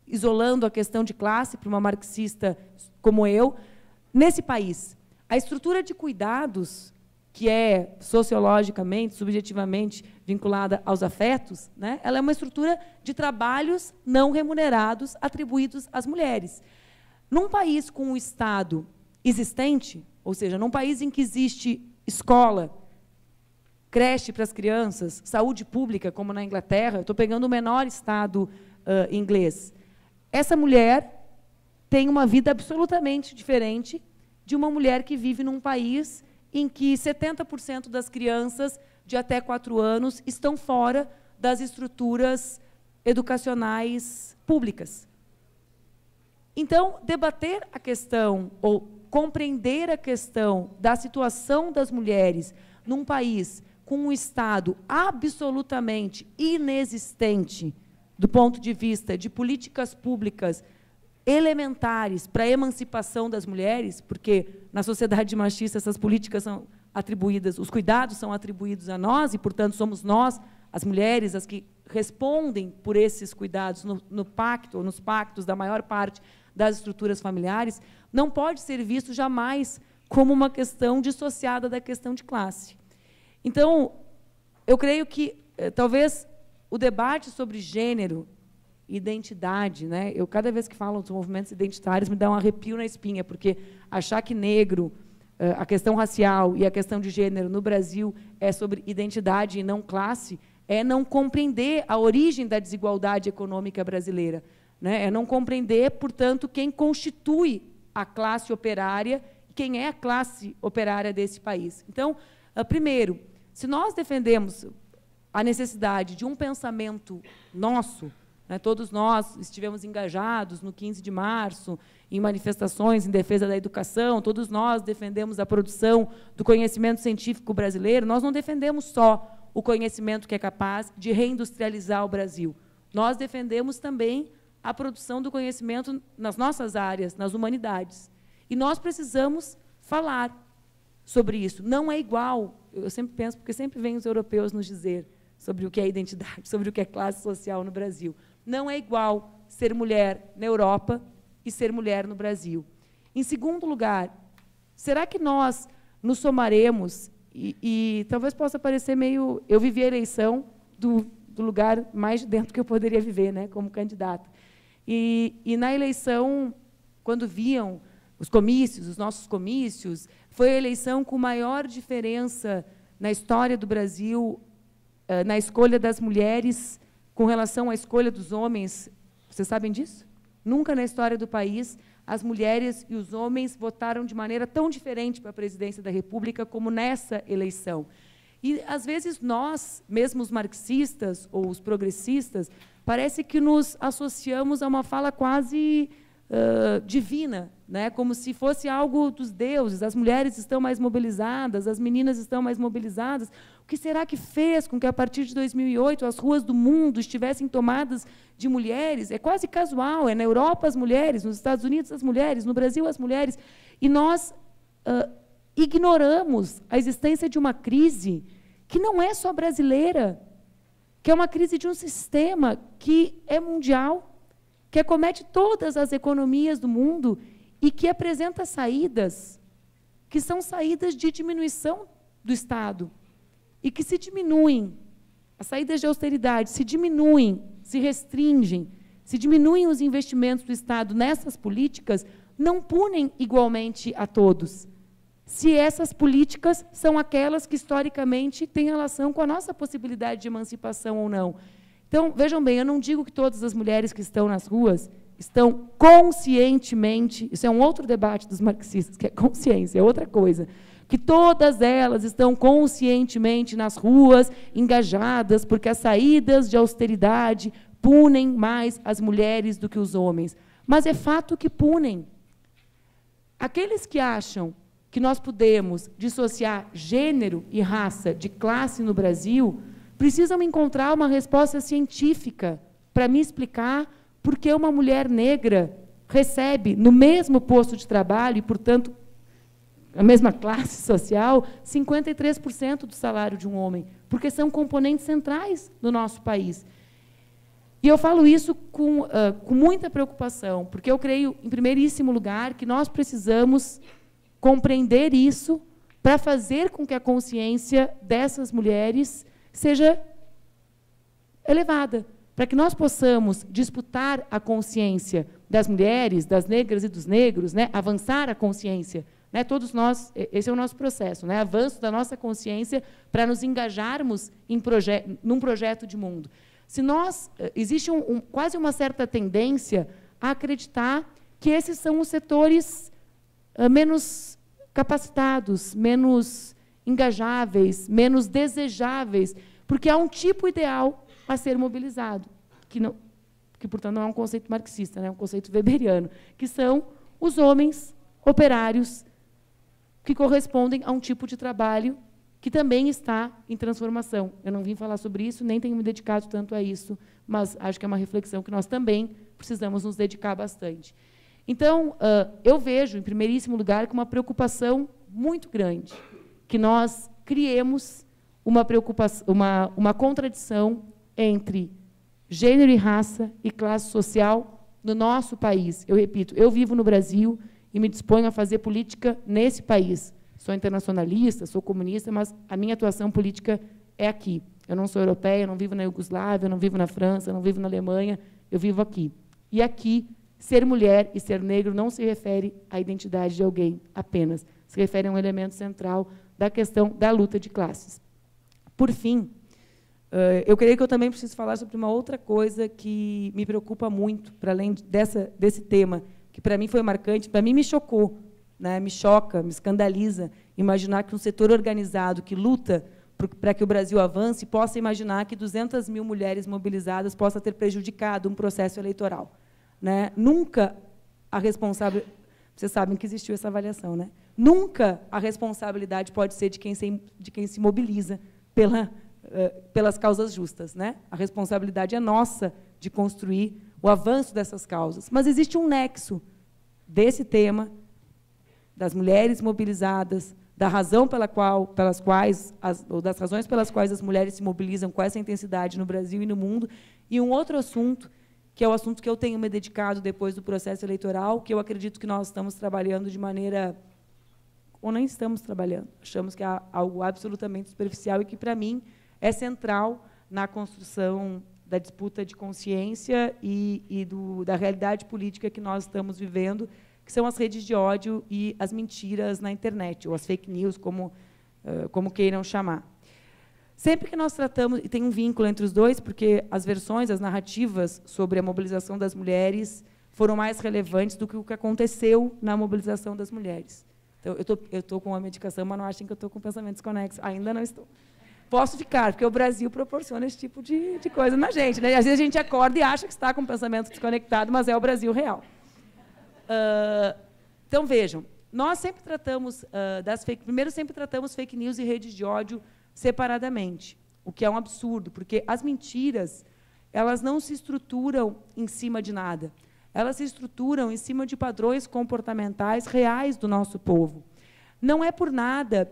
isolando a questão de classe para uma marxista como eu, nesse país? A estrutura de cuidados que é sociologicamente, subjetivamente vinculada aos afetos, né, ela é uma estrutura de trabalhos não remunerados atribuídos às mulheres. Num país com um Estado existente, ou seja, num país em que existe escola, creche para as crianças, saúde pública, como na Inglaterra, estou pegando o menor Estado inglês, essa mulher tem uma vida absolutamente diferente de uma mulher que vive num país em que 70% das crianças de até 4 anos estão fora das estruturas educacionais públicas. Então, debater a questão, ou compreender a questão da situação das mulheres num país com um Estado absolutamente inexistente do ponto de vista de políticas públicas elementares para a emancipação das mulheres, porque na sociedade machista essas políticas são atribuídas, os cuidados são atribuídos a nós e, portanto, somos nós, as mulheres, as que respondem por esses cuidados no pacto ou nos pactos da maior parte das estruturas familiares, não pode ser visto jamais como uma questão dissociada da questão de classe. Então, eu creio que talvez o debate sobre gênero, identidade, né? Eu, cada vez que falo dos movimentos identitários, me dá um arrepio na espinha, porque achar que negro, a questão racial e a questão de gênero no Brasil é sobre identidade e não classe, é não compreender a origem da desigualdade econômica brasileira, né? É não compreender, portanto, quem constitui a classe operária, quem é a classe operária desse país. Então, primeiro, se nós defendemos a necessidade de um pensamento nosso, né, todos nós estivemos engajados no 15 de março, em manifestações em defesa da educação, todos nós defendemos a produção do conhecimento científico brasileiro, nós não defendemos só o conhecimento que é capaz de reindustrializar o Brasil, nós defendemos também a produção do conhecimento nas nossas áreas, nas humanidades. E nós precisamos falar sobre isso. Não é igual, eu sempre penso, porque sempre vêm os europeus nos dizer sobre o que é identidade, sobre o que é classe social no Brasil. Não é igual ser mulher na Europa e ser mulher no Brasil. Em segundo lugar, será que nós nos somaremos, e talvez possa parecer meio... Eu vivi a eleição do lugar mais de dentro que eu poderia viver, né, como candidata. E na eleição, quando viam os comícios, os nossos comícios, foi a eleição com maior diferença na história do Brasil, na escolha das mulheres com relação à escolha dos homens. Vocês sabem disso? Nunca na história do país as mulheres e os homens votaram de maneira tão diferente para a presidência da República como nessa eleição. E, às vezes, nós, mesmo os marxistas ou os progressistas, parece que nos associamos a uma fala quase divina, né? Como se fosse algo dos deuses. As mulheres estão mais mobilizadas, as meninas estão mais mobilizadas. O que será que fez com que, a partir de 2008, as ruas do mundo estivessem tomadas de mulheres? É quase casual, é na Europa as mulheres, nos Estados Unidos as mulheres, no Brasil as mulheres. E nós ignoramos a existência de uma crise que não é só brasileira, que é uma crise de um sistema que é mundial, que acomete todas as economias do mundo e que apresenta saídas que são saídas de diminuição do Estado e que se diminuem, as saídas de austeridade se diminuem, se restringem, se diminuem os investimentos do Estado nessas políticas, não punem igualmente a todos. Se essas políticas são aquelas que, historicamente, têm relação com a nossa possibilidade de emancipação ou não. Então, vejam bem, eu não digo que todas as mulheres que estão nas ruas estão conscientemente, isso é um outro debate dos marxistas, que é consciência, é outra coisa, que todas elas estão conscientemente nas ruas, engajadas, porque as saídas de austeridade punem mais as mulheres do que os homens. Mas é fato que punem. Aqueles que acham que nós podemos dissociar gênero e raça de classe no Brasil, precisam encontrar uma resposta científica para me explicar por que uma mulher negra recebe, no mesmo posto de trabalho, e, portanto, a mesma classe social, 53% do salário de um homem, porque são componentes centrais do nosso país. E eu falo isso com muita preocupação, porque eu creio, em primeiríssimo lugar, que nós precisamos compreender isso para fazer com que a consciência dessas mulheres seja elevada, para que nós possamos disputar a consciência das mulheres, das negras e dos negros, né, avançar a consciência, né, todos nós, esse é o nosso processo, né, avanço da nossa consciência para nos engajarmos num projeto de mundo. Se nós, existe quase uma certa tendência a acreditar que esses são os setores menos capacitados, menos engajáveis, menos desejáveis, porque há um tipo ideal a ser mobilizado, que portanto, não é um conceito marxista, né, é um conceito weberiano, que são os homens operários que correspondem a um tipo de trabalho que também está em transformação. Eu não vim falar sobre isso, nem tenho me dedicado tanto a isso, mas acho que é uma reflexão que nós também precisamos nos dedicar bastante. Então, eu vejo, em primeiríssimo lugar, com uma preocupação muito grande, que nós criemos uma contradição entre gênero e raça e classe social no nosso país. Eu repito, eu vivo no Brasil e me disponho a fazer política nesse país. Sou internacionalista, sou comunista, mas a minha atuação política é aqui. Eu não sou europeia, eu não vivo na Iugoslávia, eu não vivo na França, eu não vivo na Alemanha, eu vivo aqui. E aqui, ser mulher e ser negro não se refere à identidade de alguém apenas, se refere a um elemento central da questão da luta de classes. Por fim, eu creio que eu também preciso falar sobre uma outra coisa que me preocupa muito, para além desse tema, que para mim foi marcante, para mim me chocou, né, me choca, me escandaliza imaginar que um setor organizado que luta para que o Brasil avance possa imaginar que 200 mil mulheres mobilizadas possa ter prejudicado um processo eleitoral. Né? Nunca a responsabilidade... Vocês sabem que existiu essa avaliação, né? Nunca a responsabilidade pode ser de quem se mobiliza pelas causas justas. Né? A responsabilidade é nossa de construir o avanço dessas causas. Mas existe um nexo desse tema, das mulheres mobilizadas, da razão das razões pelas quais as mulheres se mobilizam com essa intensidade no Brasil e no mundo, e um outro assunto, que é o assunto que eu tenho me dedicado depois do processo eleitoral, que eu acredito que nós estamos trabalhando de maneira... ou nem estamos trabalhando. Achamos que é algo absolutamente superficial e que, para mim, é central na construção da disputa de consciência e da realidade política que nós estamos vivendo, que são as redes de ódio e as mentiras na internet, ou as fake news, como queiram chamar. Sempre que nós tratamos, e tem um vínculo entre os dois, porque as versões, as narrativas sobre a mobilização das mulheres foram mais relevantes do que o que aconteceu na mobilização das mulheres. Então, eu estou com uma medicação, mas não achem que eu estou com pensamentos conexos. Ainda não estou. Posso ficar, porque o Brasil proporciona esse tipo de coisa na gente. Né? Às vezes a gente acorda e acha que está com pensamento desconectado, mas é o Brasil real. Então, vejam, nós sempre tratamos primeiro, sempre tratamos fake news e redes de ódio separadamente, o que é um absurdo, porque as mentiras, elas não se estruturam em cima de nada. Elas se estruturam em cima de padrões comportamentais reais do nosso povo. Não é por nada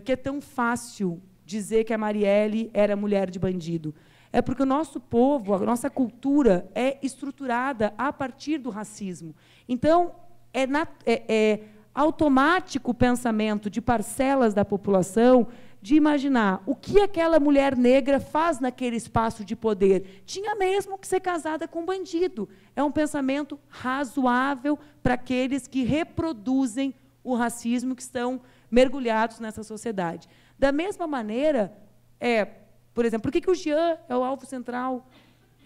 que é tão fácil dizer que a Marielle era mulher de bandido. É porque o nosso povo, a nossa cultura é estruturada a partir do racismo. Então, é automático o pensamento de parcelas da população de imaginar o que aquela mulher negra faz naquele espaço de poder. Tinha mesmo que ser casada com um bandido. É um pensamento razoável para aqueles que reproduzem o racismo, que estão mergulhados nessa sociedade. Da mesma maneira, por exemplo, por que o Jean é o alvo central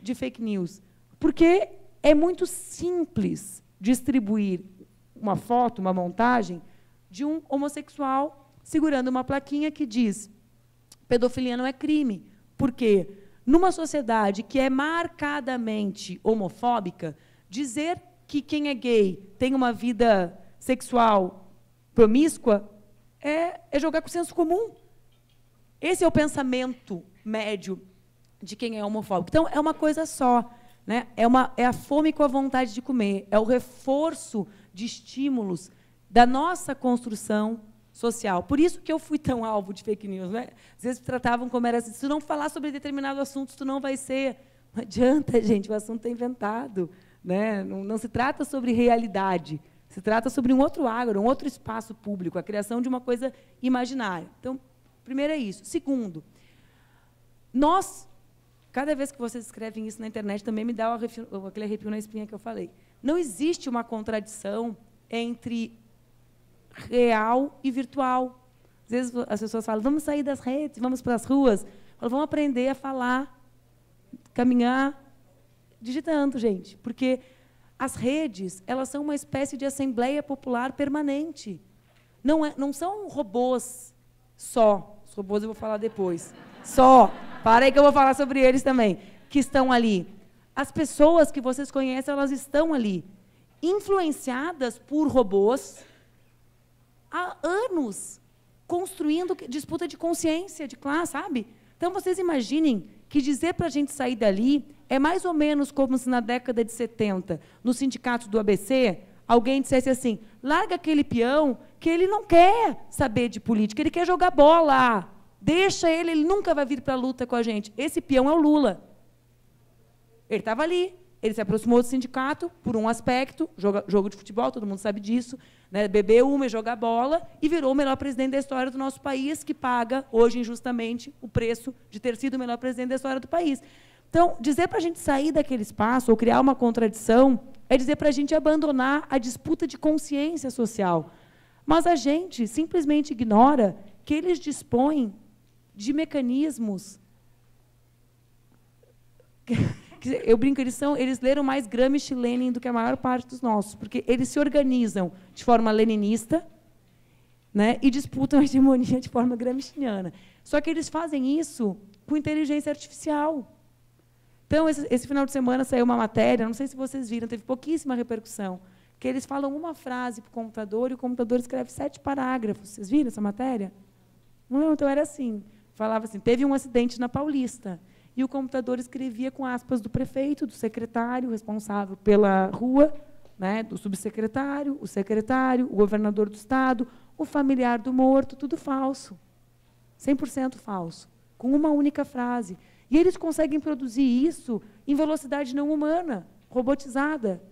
de fake news? Porque é muito simples distribuir uma foto, uma montagem de um homossexual segurando uma plaquinha que diz: pedofilia não é crime. Por quê? Numa sociedade que é marcadamente homofóbica, dizer que quem é gay tem uma vida sexual promíscua é jogar com o senso comum. Esse é o pensamento médio de quem é homofóbico. Então, é uma coisa só. Né? É a fome com a vontade de comer. É o reforço de estímulos da nossa construção social. Por isso que eu fui tão alvo de fake news. Né? Às vezes tratavam como era assim: se tu não falar sobre determinado assunto, tu não vai ser. Não adianta, gente, o assunto é inventado. Né? Não se trata sobre realidade, Se trata sobre um outro agro, um outro espaço público, a criação de uma coisa imaginária. Então, primeiro é isso. Segundo, nós, cada vez que vocês escrevem isso na internet, também me dá aquele arrepio na espinha que eu falei. Não existe uma contradição entre real e virtual. Às vezes as pessoas falam, vamos sair das redes, vamos para as ruas. Eu falo, vamos aprender a falar, caminhar, digitando, gente. Porque as redes, elas são uma espécie de assembleia popular permanente. Não são robôs só. Os robôs eu vou falar depois. Só. Para aí que eu vou falar sobre eles também. Que estão ali. As pessoas que vocês conhecem, elas estão ali. Influenciadas por robôs há anos, construindo disputa de consciência, de classe, sabe? Então, vocês imaginem que dizer para a gente sair dali é mais ou menos como se na década de 70, no sindicato do ABC, alguém dissesse assim, larga aquele peão que ele não quer saber de política, ele quer jogar bola, deixa ele nunca vai vir para a luta com a gente. Esse peão é o Lula. Ele estava ali, ele se aproximou do sindicato por um aspecto, jogo de futebol, todo mundo sabe disso, né, beber uma e jogar bola, e virou o melhor presidente da história do nosso país, que paga, hoje, injustamente, o preço de ter sido o melhor presidente da história do país. Então, dizer para a gente sair daquele espaço, ou criar uma contradição, é dizer para a gente abandonar a disputa de consciência social. Mas a gente simplesmente ignora que eles dispõem de mecanismos... Eu brinco, eles leram mais Gramsci e Lenin do que a maior parte dos nossos, porque eles se organizam de forma leninista, né, e disputam a hegemonia de forma gramsciana. Só que eles fazem isso com inteligência artificial. Então, esse final de semana saiu uma matéria, não sei se vocês viram, teve pouquíssima repercussão, que eles falam uma frase para o computador e o computador escreve 7 parágrafos. Vocês viram essa matéria? Não, então era assim. Falava assim, teve um acidente na Paulista, e o computador escrevia com aspas do prefeito, do secretário responsável pela rua, né, do subsecretário, o secretário, o governador do estado, o familiar do morto, tudo falso. 100% falso, com uma única frase. E eles conseguem produzir isso em velocidade não humana, robotizada.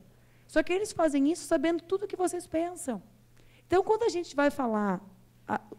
Só que eles fazem isso sabendo tudo o que vocês pensam. Então, quando a gente vai falar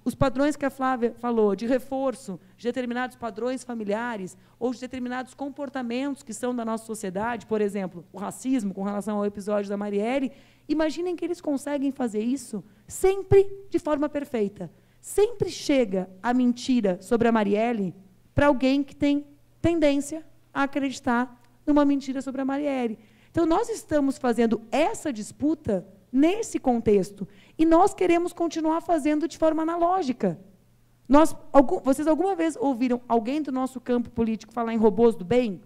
os padrões que a Flávia falou, de reforço de determinados padrões familiares ou de determinados comportamentos que são da nossa sociedade, por exemplo, o racismo, com relação ao episódio da Marielle, imaginem que eles conseguem fazer isso sempre de forma perfeita. Sempre chega a mentira sobre a Marielle para alguém que tem tendência a acreditar numa mentira sobre a Marielle. Então, nós estamos fazendo essa disputa nesse contexto. E nós queremos continuar fazendo de forma analógica. Vocês alguma vez ouviram alguém do nosso campo político falar em robôs do bem?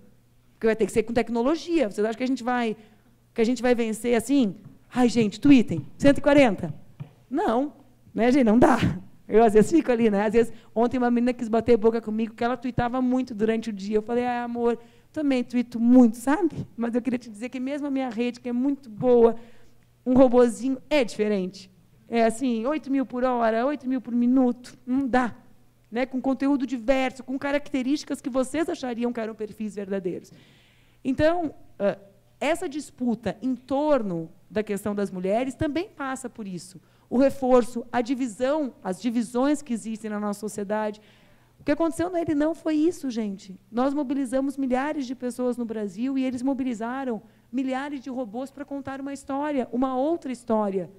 Porque vai ter que ser com tecnologia. Vocês acham que a gente vai vencer assim? Ai, gente, tweetem, 140. Não, né, gente, não dá. Eu, às vezes, fico ali, né? Às vezes, ontem uma menina quis bater boca comigo, que ela tweetava muito durante o dia. Eu falei, amor, também tuito muito, sabe? Mas eu queria te dizer que mesmo a minha rede, que é muito boa, um robozinho é diferente. É assim, 8.000 por hora, 8.000 por minuto, não dá. Né? Com conteúdo diverso, com características que vocês achariam que eram perfis verdadeiros. Então, essa disputa em torno da questão das mulheres também passa por isso. O reforço, a divisão, as divisões que existem na nossa sociedade. O que aconteceu nele não foi isso, gente. Nós mobilizamos milhares de pessoas no Brasil e eles mobilizaram milhares de robôs para contar uma história, uma outra história.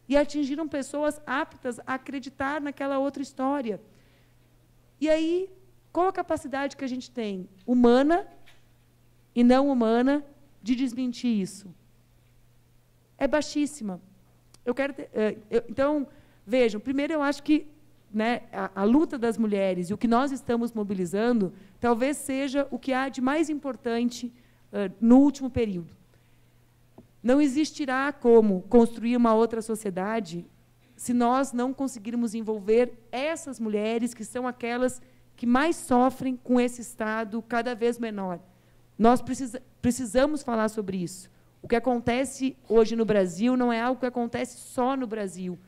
E atingiram pessoas aptas a acreditar naquela outra história. E aí, qual a capacidade que a gente tem, humana e não humana, de desmentir isso? É baixíssima. Então, vejam, primeiro eu acho que, né, a luta das mulheres e o que nós estamos mobilizando talvez seja o que há de mais importante no último período. Não existirá como construir uma outra sociedade se nós não conseguirmos envolver essas mulheres que são aquelas que mais sofrem com esse Estado cada vez menor. Nós precisamos falar sobre isso. O que acontece hoje no Brasil não é algo que acontece só no Brasil.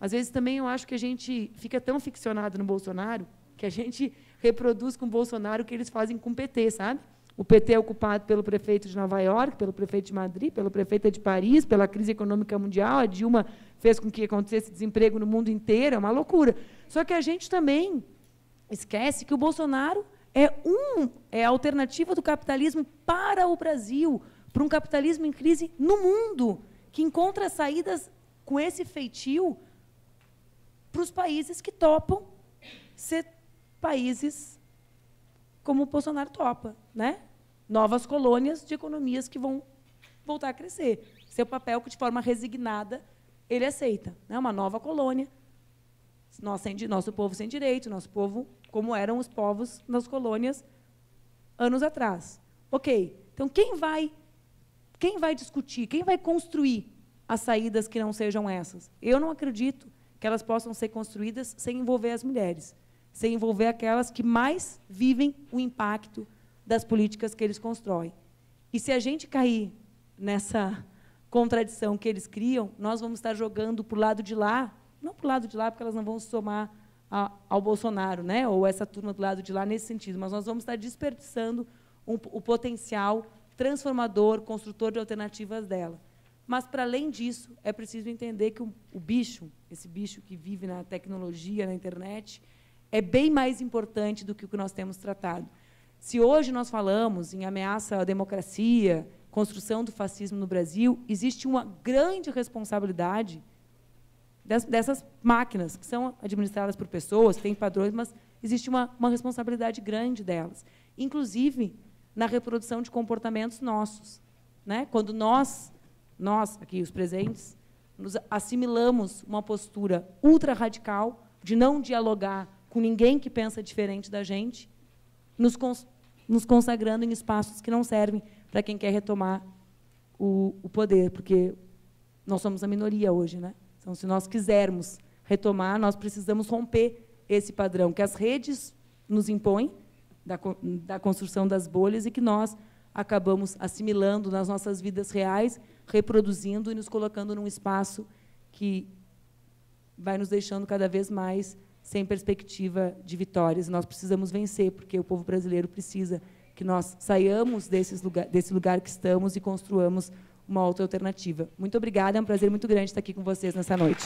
Às vezes, também, eu acho que a gente fica tão ficcionado no Bolsonaro que a gente reproduz com o Bolsonaro o que eles fazem com o PT, sabe? O PT é ocupado pelo prefeito de Nova York, pelo prefeito de Madrid, pelo prefeito de Paris, pela crise econômica mundial. A Dilma fez com que acontecesse desemprego no mundo inteiro, é uma loucura. Só que a gente também esquece que o Bolsonaro é a alternativa do capitalismo para o Brasil, para um capitalismo em crise no mundo, que encontra saídas com esse feitio para os países que topam ser países como o Bolsonaro topa, né? Novas colônias de economias que vão voltar a crescer. Seu papel que, de forma resignada, ele aceita, né? Uma nova colônia, nosso povo sem direito, nosso povo como eram os povos nas colônias anos atrás. Ok, então quem vai discutir, quem vai construir as saídas que não sejam essas? Eu não acredito que elas possam ser construídas sem envolver as mulheres, sem envolver aquelas que mais vivem o impacto das políticas que eles constroem. E se a gente cair nessa contradição que eles criam, nós vamos estar jogando para o lado de lá, não para o lado de lá, porque elas não vão se somar ao Bolsonaro, né? Ou essa turma do lado de lá nesse sentido, mas nós vamos estar desperdiçando o potencial transformador, construtor de alternativas dela. Mas, para além disso, é preciso entender que o bicho, esse bicho que vive na tecnologia, na internet, é bem mais importante do que o que nós temos tratado. Se hoje nós falamos em ameaça à democracia, construção do fascismo no Brasil, existe uma grande responsabilidade dessas máquinas, que são administradas por pessoas, têm padrões, mas existe uma responsabilidade grande delas, inclusive na reprodução de comportamentos nossos, né? Quando nós aqui, os presentes, nos assimilamos uma postura ultra-radical de não dialogar com ninguém que pensa diferente da gente, nos consagrando em espaços que não servem para quem quer retomar o poder, porque nós somos a minoria hoje, né? Então, se nós quisermos retomar, nós precisamos romper esse padrão que as redes nos impõem, da construção das bolhas, e que nós acabamos assimilando nas nossas vidas reais, reproduzindo e nos colocando num espaço que vai nos deixando cada vez mais sem perspectiva de vitórias. Nós precisamos vencer, porque o povo brasileiro precisa que nós saiamos desse lugar que estamos e construamos uma outra alternativa. Muito obrigada, é um prazer muito grande estar aqui com vocês nessa noite.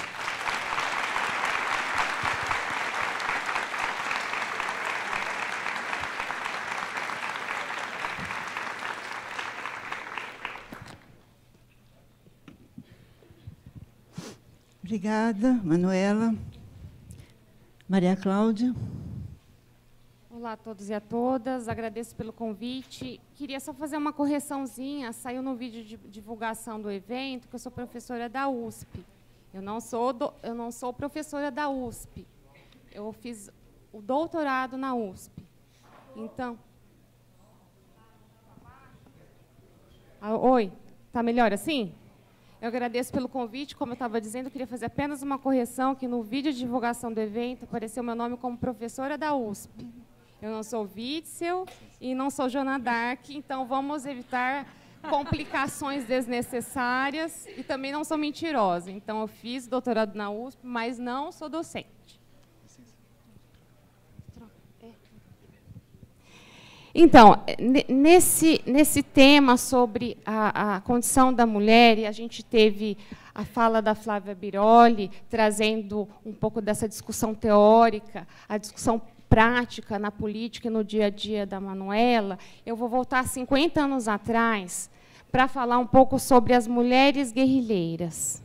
Obrigada, Manuela. Maria Cláudia. Olá a todos e a todas, agradeço pelo convite. Queria só fazer uma correçãozinha, saiu no vídeo de divulgação do evento que eu sou professora da USP. Eu não sou professora da USP, eu fiz o doutorado na USP. Então... Oi, está melhor assim? Eu agradeço pelo convite, como eu estava dizendo, eu queria fazer apenas uma correção, que no vídeo de divulgação do evento apareceu meu nome como professora da USP. Eu não sou Witzel e não sou Joana Dark, então vamos evitar complicações desnecessárias e também não sou mentirosa. Então, eu fiz doutorado na USP, mas não sou docente. Então, nesse tema sobre a condição da mulher, e a gente teve a fala da Flávia Biroli, trazendo um pouco dessa discussão teórica, a discussão prática na política e no dia a dia da Manuela, eu vou voltar 50 anos atrás para falar um pouco sobre as mulheres guerrilheiras.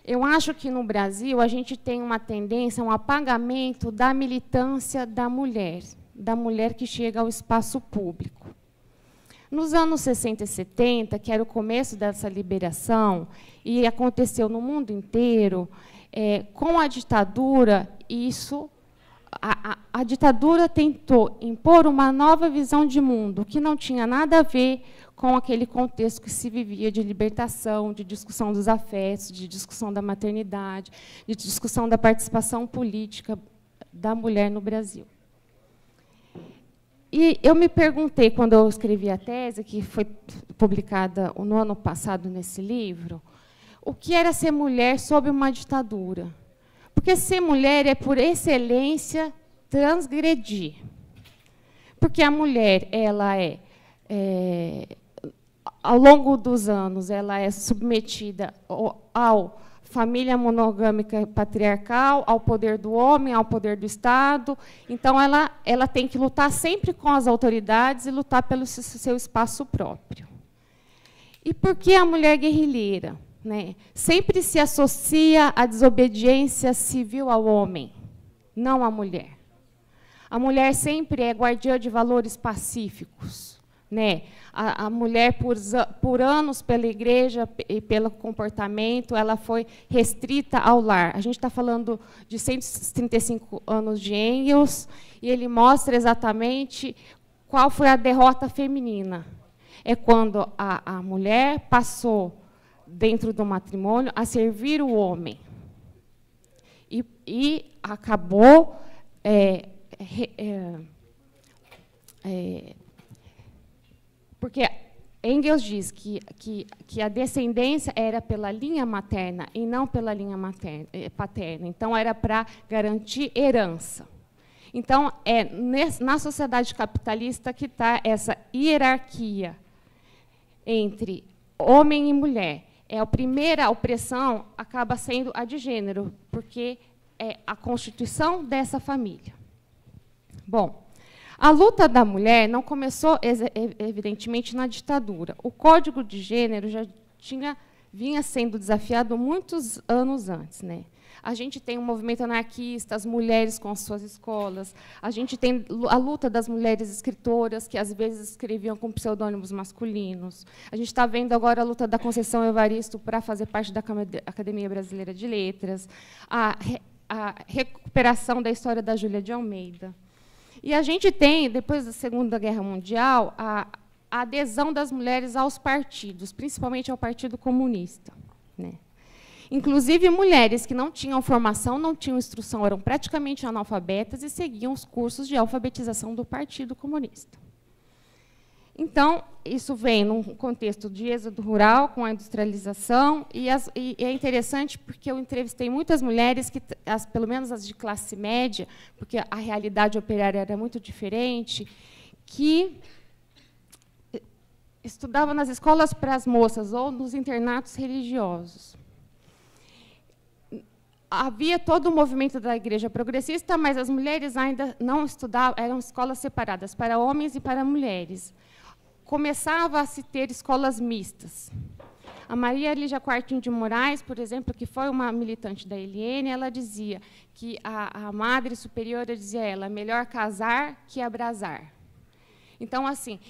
Eu acho que, no Brasil, a gente tem uma tendência, um apagamento da militância da mulher que chega ao espaço público. Nos anos 60 e 70, que era o começo dessa liberação, e aconteceu no mundo inteiro, com a ditadura, a ditadura tentou impor uma nova visão de mundo, que não tinha nada a ver com aquele contexto que se vivia de libertação, de discussão dos afetos, de discussão da maternidade, de discussão da participação política da mulher no Brasil. E eu me perguntei, quando eu escrevi a tese, que foi publicada no ano passado nesse livro, o que era ser mulher sob uma ditadura. Porque ser mulher é, por excelência, transgredir. porque a mulher, ela ao longo dos anos, ela é submetida ao família monogâmica patriarcal, ao poder do homem, ao poder do Estado. Então, ela tem que lutar sempre com as autoridades e lutar pelo seu espaço próprio. E por que a mulher guerrilheira? Né? Sempre se associa a desobediência civil ao homem, não à mulher. A mulher sempre é guardiã de valores pacíficos. Né? A mulher, por anos, pela igreja e pelo comportamento, ela foi restrita ao lar. A gente está falando de 135 anos de Engels, e ele mostra exatamente qual foi a derrota feminina. É quando a mulher passou, dentro do matrimônio, a servir o homem. E acabou... porque Engels diz que a descendência era pela linha materna e não pela linha paterna. Então, era para garantir herança. Então, na sociedade capitalista que está essa hierarquia entre homem e mulher. A primeira opressão acaba sendo a de gênero, porque é a constituição dessa família. Bom, a luta da mulher não começou, evidentemente, na ditadura. O Código de Gênero já vinha sendo desafiado muitos anos antes. Né? A gente tem um movimento anarquista, as mulheres com as suas escolas. A gente tem a luta das mulheres escritoras, que, às vezes, escreviam com pseudônimos masculinos. A gente está vendo agora a luta da Conceição Evaristo para fazer parte da Academia Brasileira de Letras, a recuperação da história da Júlia de Almeida. E a gente tem, depois da Segunda Guerra Mundial, a adesão das mulheres aos partidos, principalmente ao Partido Comunista. Né? Inclusive, mulheres que não tinham formação, não tinham instrução, eram praticamente analfabetas e seguiam os cursos de alfabetização do Partido Comunista. Então, isso vem num contexto de êxodo rural, com a industrialização, e é interessante porque eu entrevistei muitas mulheres, pelo menos as de classe média, porque a realidade operária era muito diferente, que estudavam nas escolas para as moças ou nos internatos religiosos. Havia todo o movimento da igreja progressista, mas as mulheres ainda não estudavam, eram escolas separadas para homens e para mulheres. Começava a se ter escolas mistas. A Maria Lígia Quartim de Moraes, por exemplo, que foi uma militante da ELN, ela dizia que a Madre Superiora dizia a ela, melhor casar que abrasar. Então, assim,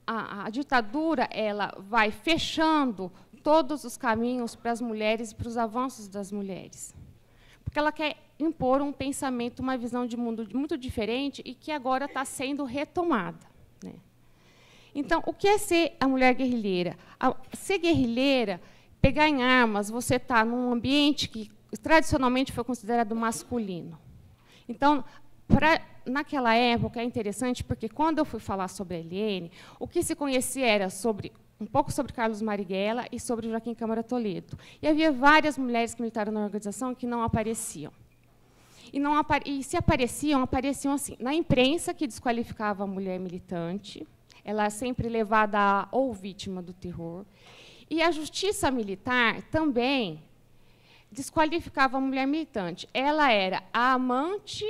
a ditadura ela vai fechando todos os caminhos para as mulheres e para os avanços das mulheres. Porque ela quer impor um pensamento, uma visão de mundo muito diferente e que agora está sendo retomada. Né? Então, o que é ser a mulher guerrilheira? Ser guerrilheira, pegar em armas, você está num ambiente que tradicionalmente foi considerado masculino. Então, naquela época, é interessante, porque quando eu fui falar sobre a ELN, o que se conhecia era um pouco sobre Carlos Marighella e sobre Joaquim Câmara Toledo. E havia várias mulheres que militaram na organização que não apareciam. E se apareciam assim, na imprensa, que desqualificava a mulher militante, ela é sempre levada ou vítima do terror, e a justiça militar também desqualificava a mulher militante. Ela era a amante,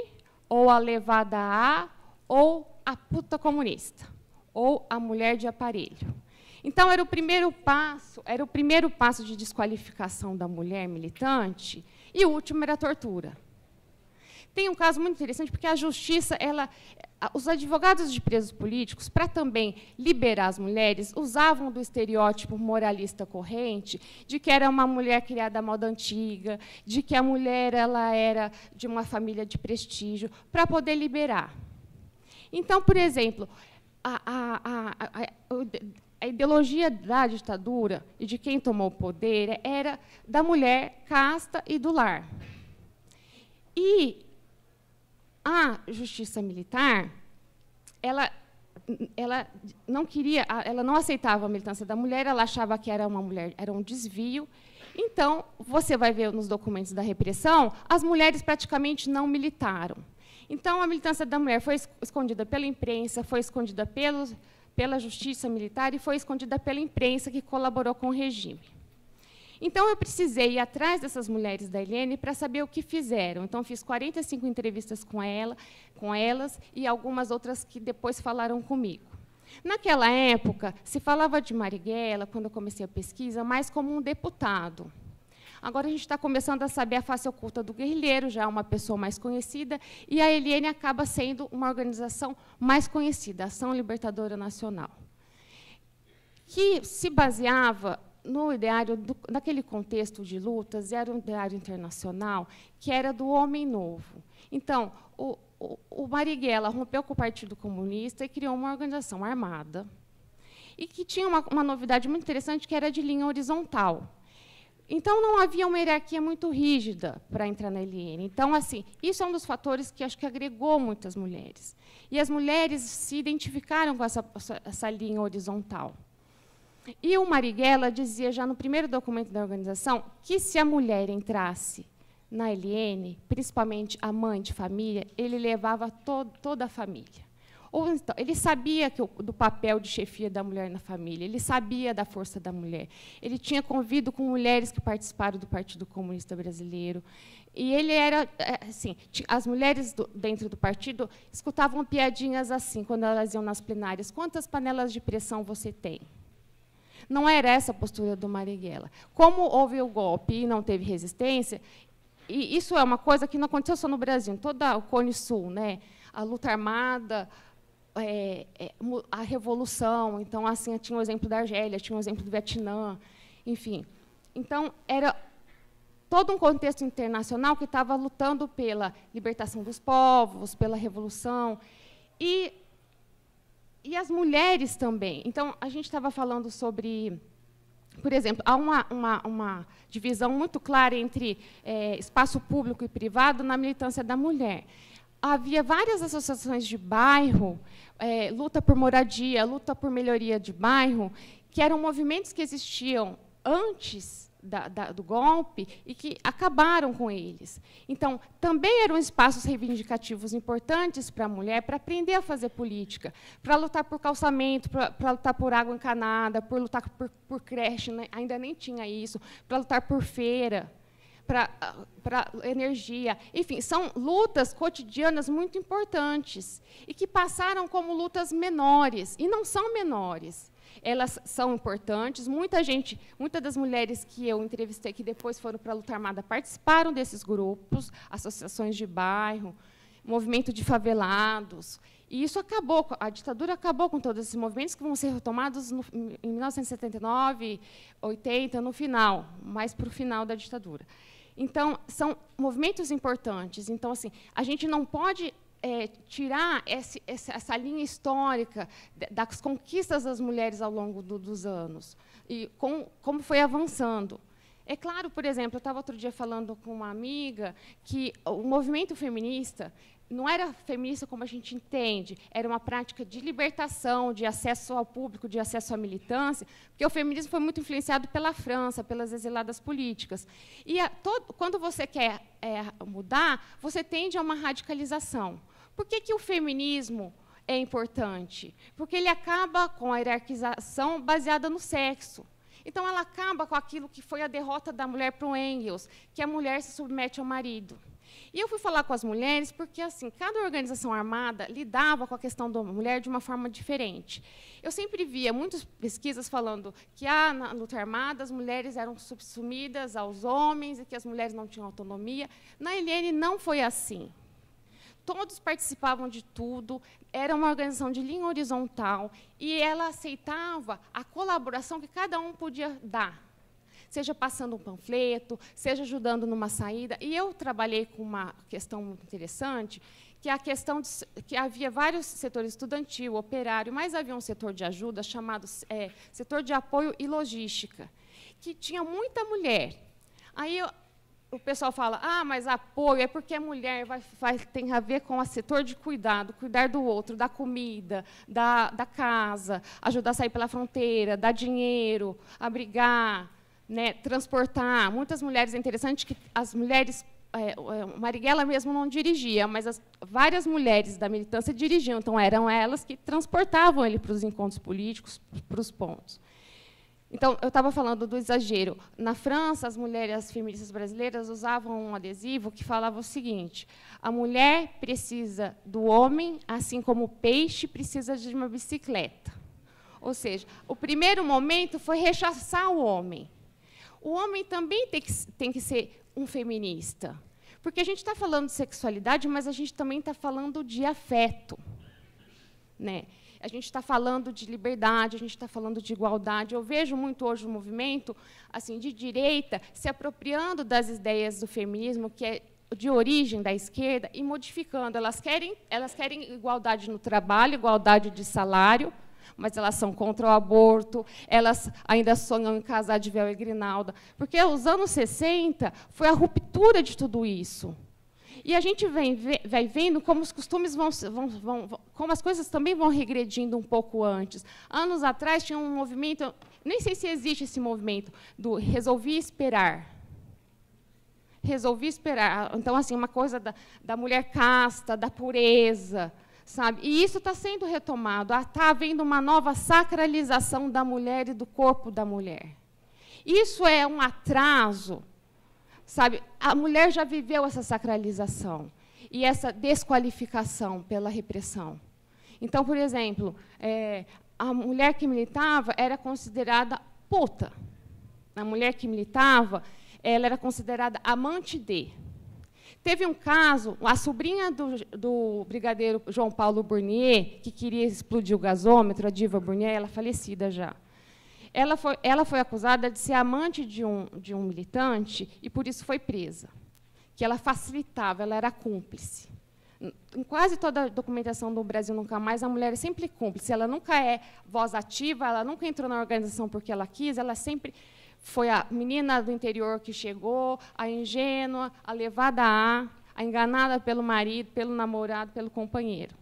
ou a levada a, ou a puta comunista, ou a mulher de aparelho. Então, era o primeiro passo de desqualificação da mulher militante, e o último era a tortura. Tem um caso muito interessante, porque a justiça, os advogados de presos políticos, para também liberar as mulheres, usavam do estereótipo moralista corrente, de que era uma mulher criada à moda antiga, de que a mulher ela era de uma família de prestígio, para poder liberar. Então, por exemplo, a ideologia da ditadura e de quem tomou o poder era da mulher casta e do lar. E a justiça militar, ela não aceitava a militância da mulher, ela achava que era uma mulher, era um desvio. Então, você vai ver nos documentos da repressão, as mulheres praticamente não militaram. Então, a militância da mulher foi escondida pela imprensa, foi escondida pela justiça militar e foi escondida pela imprensa, que colaborou com o regime. Então, eu precisei ir atrás dessas mulheres da Eliane para saber o que fizeram. Então, fiz 45 entrevistas com elas e algumas outras que depois falaram comigo. Naquela época, se falava de Marighella, quando eu comecei a pesquisa, mais como um deputado. Agora, a gente está começando a saber a face oculta do guerrilheiro, já é uma pessoa mais conhecida, e a Eliane acaba sendo uma organização mais conhecida, a Ação Libertadora Nacional, que se baseava no ideário, naquele contexto de lutas, era um ideário internacional, que era do homem novo. Então, o Marighella rompeu com o Partido Comunista e criou uma organização armada, e que tinha uma novidade muito interessante, que era de linha horizontal. Então, não havia uma hierarquia muito rígida para entrar na Eliane. Então, assim, isso é um dos fatores que acho que agregou muitas mulheres. E as mulheres se identificaram com essa linha horizontal. E o Marighella dizia, já no primeiro documento da organização, que se a mulher entrasse na Eliane, principalmente a mãe de família, ele levava toda a família. Ou então, ele sabia do papel de chefia da mulher na família, ele sabia da força da mulher. Ele tinha convívio com mulheres que participaram do Partido Comunista Brasileiro. E ele era, assim, as mulheres dentro do partido escutavam piadinhas assim, quando elas iam nas plenárias: quantas panelas de pressão você tem? Não era essa a postura do Marighella. Como houve o golpe e não teve resistência, e isso é uma coisa que não aconteceu só no Brasil, em todo o Cone Sul, né? A luta armada, a revolução. Então, assim, tinha o exemplo da Argélia, tinha o exemplo do Vietnã, enfim. Então, era todo um contexto internacional que estava lutando pela libertação dos povos, pela revolução, e as mulheres também. Então, a gente estava falando sobre, por exemplo, há uma divisão muito clara entre espaço público e privado na militância da mulher. Havia várias associações de bairro, luta por moradia, luta por melhoria de bairro, que eram movimentos que existiam antes do golpe e que acabaram com eles. Então, também eram espaços reivindicativos importantes para a mulher, para aprender a fazer política, para lutar por calçamento, para lutar por água encanada, por lutar por creche, né? Ainda nem tinha isso, para lutar por feira, para energia. Enfim, são lutas cotidianas muito importantes e que passaram como lutas menores, e não são menores. Elas são importantes. Muitas das mulheres que eu entrevistei, que depois foram para a luta armada, participaram desses grupos, associações de bairro, movimento de favelados. E isso acabou, a ditadura acabou com todos esses movimentos, que vão ser retomados em 1979, 80, no final, mais para o final da ditadura. Então, são movimentos importantes. Então, assim, a gente não pode tirar essa linha histórica das conquistas das mulheres ao longo dos anos, e como foi avançando. É claro, por exemplo, eu estava outro dia falando com uma amiga que o movimento feminista não era feminista como a gente entende, era uma prática de libertação, de acesso ao público, de acesso à militância, porque o feminismo foi muito influenciado pela França, pelas exiladas políticas. E quando você quer mudar, você tende a uma radicalização. Por que o feminismo é importante? Porque ele acaba com a hierarquização baseada no sexo. Então, ela acaba com aquilo que foi a derrota da mulher para o Engels, que a mulher se submete ao marido. E eu fui falar com as mulheres porque, assim, cada organização armada lidava com a questão da mulher de uma forma diferente. Eu sempre via muitas pesquisas falando que na luta armada as mulheres eram subsumidas aos homens e que as mulheres não tinham autonomia. Na Eliane não foi assim. Todos participavam de tudo, era uma organização de linha horizontal, e ela aceitava a colaboração que cada um podia dar, seja passando um panfleto, seja ajudando numa saída. E eu trabalhei com uma questão muito interessante, que é a questão de que havia vários setores, estudantil, operário, mas havia um setor de ajuda chamado setor de apoio e logística, que tinha muita mulher. Aí o pessoal fala, mas apoio é porque a mulher tem a ver com o setor de cuidado, cuidar do outro, da comida, da casa, ajudar a sair pela fronteira, dar dinheiro, abrigar, né, transportar. Muitas mulheres, é interessante que as mulheres Marighella mesmo não dirigia, mas várias mulheres da militância dirigiam, então eram elas que transportavam ele para os encontros políticos, para os pontos. Então, eu estava falando do exagero. Na França, as mulheres feministas brasileiras usavam um adesivo que falava o seguinte: a mulher precisa do homem, assim como o peixe precisa de uma bicicleta. Ou seja, o primeiro momento foi rechaçar o homem. O homem também tem que ser um feminista. Porque a gente está falando de sexualidade, mas a gente também está falando de afeto, né? A gente está falando de liberdade, a gente está falando de igualdade. Eu vejo muito hoje o movimento assim, de direita se apropriando das ideias do feminismo, que é de origem da esquerda, e modificando. Elas querem igualdade no trabalho, igualdade de salário, mas elas são contra o aborto, elas ainda sonham em casar de véu e grinalda. Porque os anos 60 foi a ruptura de tudo isso. E a gente vai vendo como os costumes como as coisas também vão regredindo um pouco antes. Anos atrás tinha um movimento, nem sei se existe esse movimento, do resolvi esperar. Resolvi esperar. Então, assim, uma coisa da mulher casta, da pureza, sabe? E isso está sendo retomado. Está havendo uma nova sacralização da mulher e do corpo da mulher. Isso é um atraso. Sabe, a mulher já viveu essa sacralização e essa desqualificação pela repressão. Então, por exemplo, a mulher que militava era considerada puta. A mulher que militava, ela era considerada amante de. Teve um caso, a sobrinha do brigadeiro João Paulo Burnier, que queria explodir o gasômetro, a Diva Burnier, ela é falecida já. Ela foi acusada de ser amante de um militante e, por isso, foi presa. Que ela facilitava, ela era cúmplice. Em quase toda a documentação do Brasil Nunca Mais, a mulher é sempre cúmplice. Ela nunca é voz ativa, ela nunca entrou na organização porque ela quis, ela sempre foi a menina do interior que chegou, a ingênua, a levada a enganada pelo marido, pelo namorado, pelo companheiro.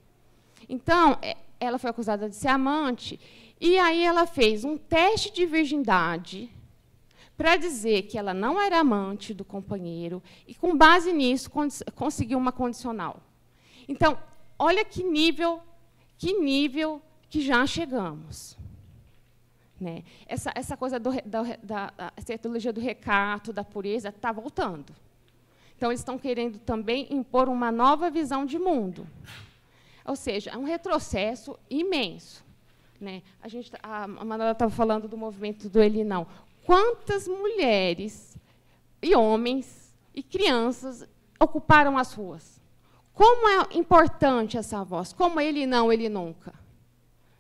Então, ela foi acusada de ser amante. E aí ela fez um teste de virgindade para dizer que ela não era amante do companheiro e, com base nisso, conseguiu uma condicional. Então, olha que nível que já chegamos. Né? Essa coisa da teologia do recato, da pureza, está voltando. Então, eles estão querendo também impor uma nova visão de mundo. Ou seja, é um retrocesso imenso. Né? A Manuela estava falando do movimento do Ele Não. Quantas mulheres e homens e crianças ocuparam as ruas? Como é importante essa voz? Como ele não, ele nunca?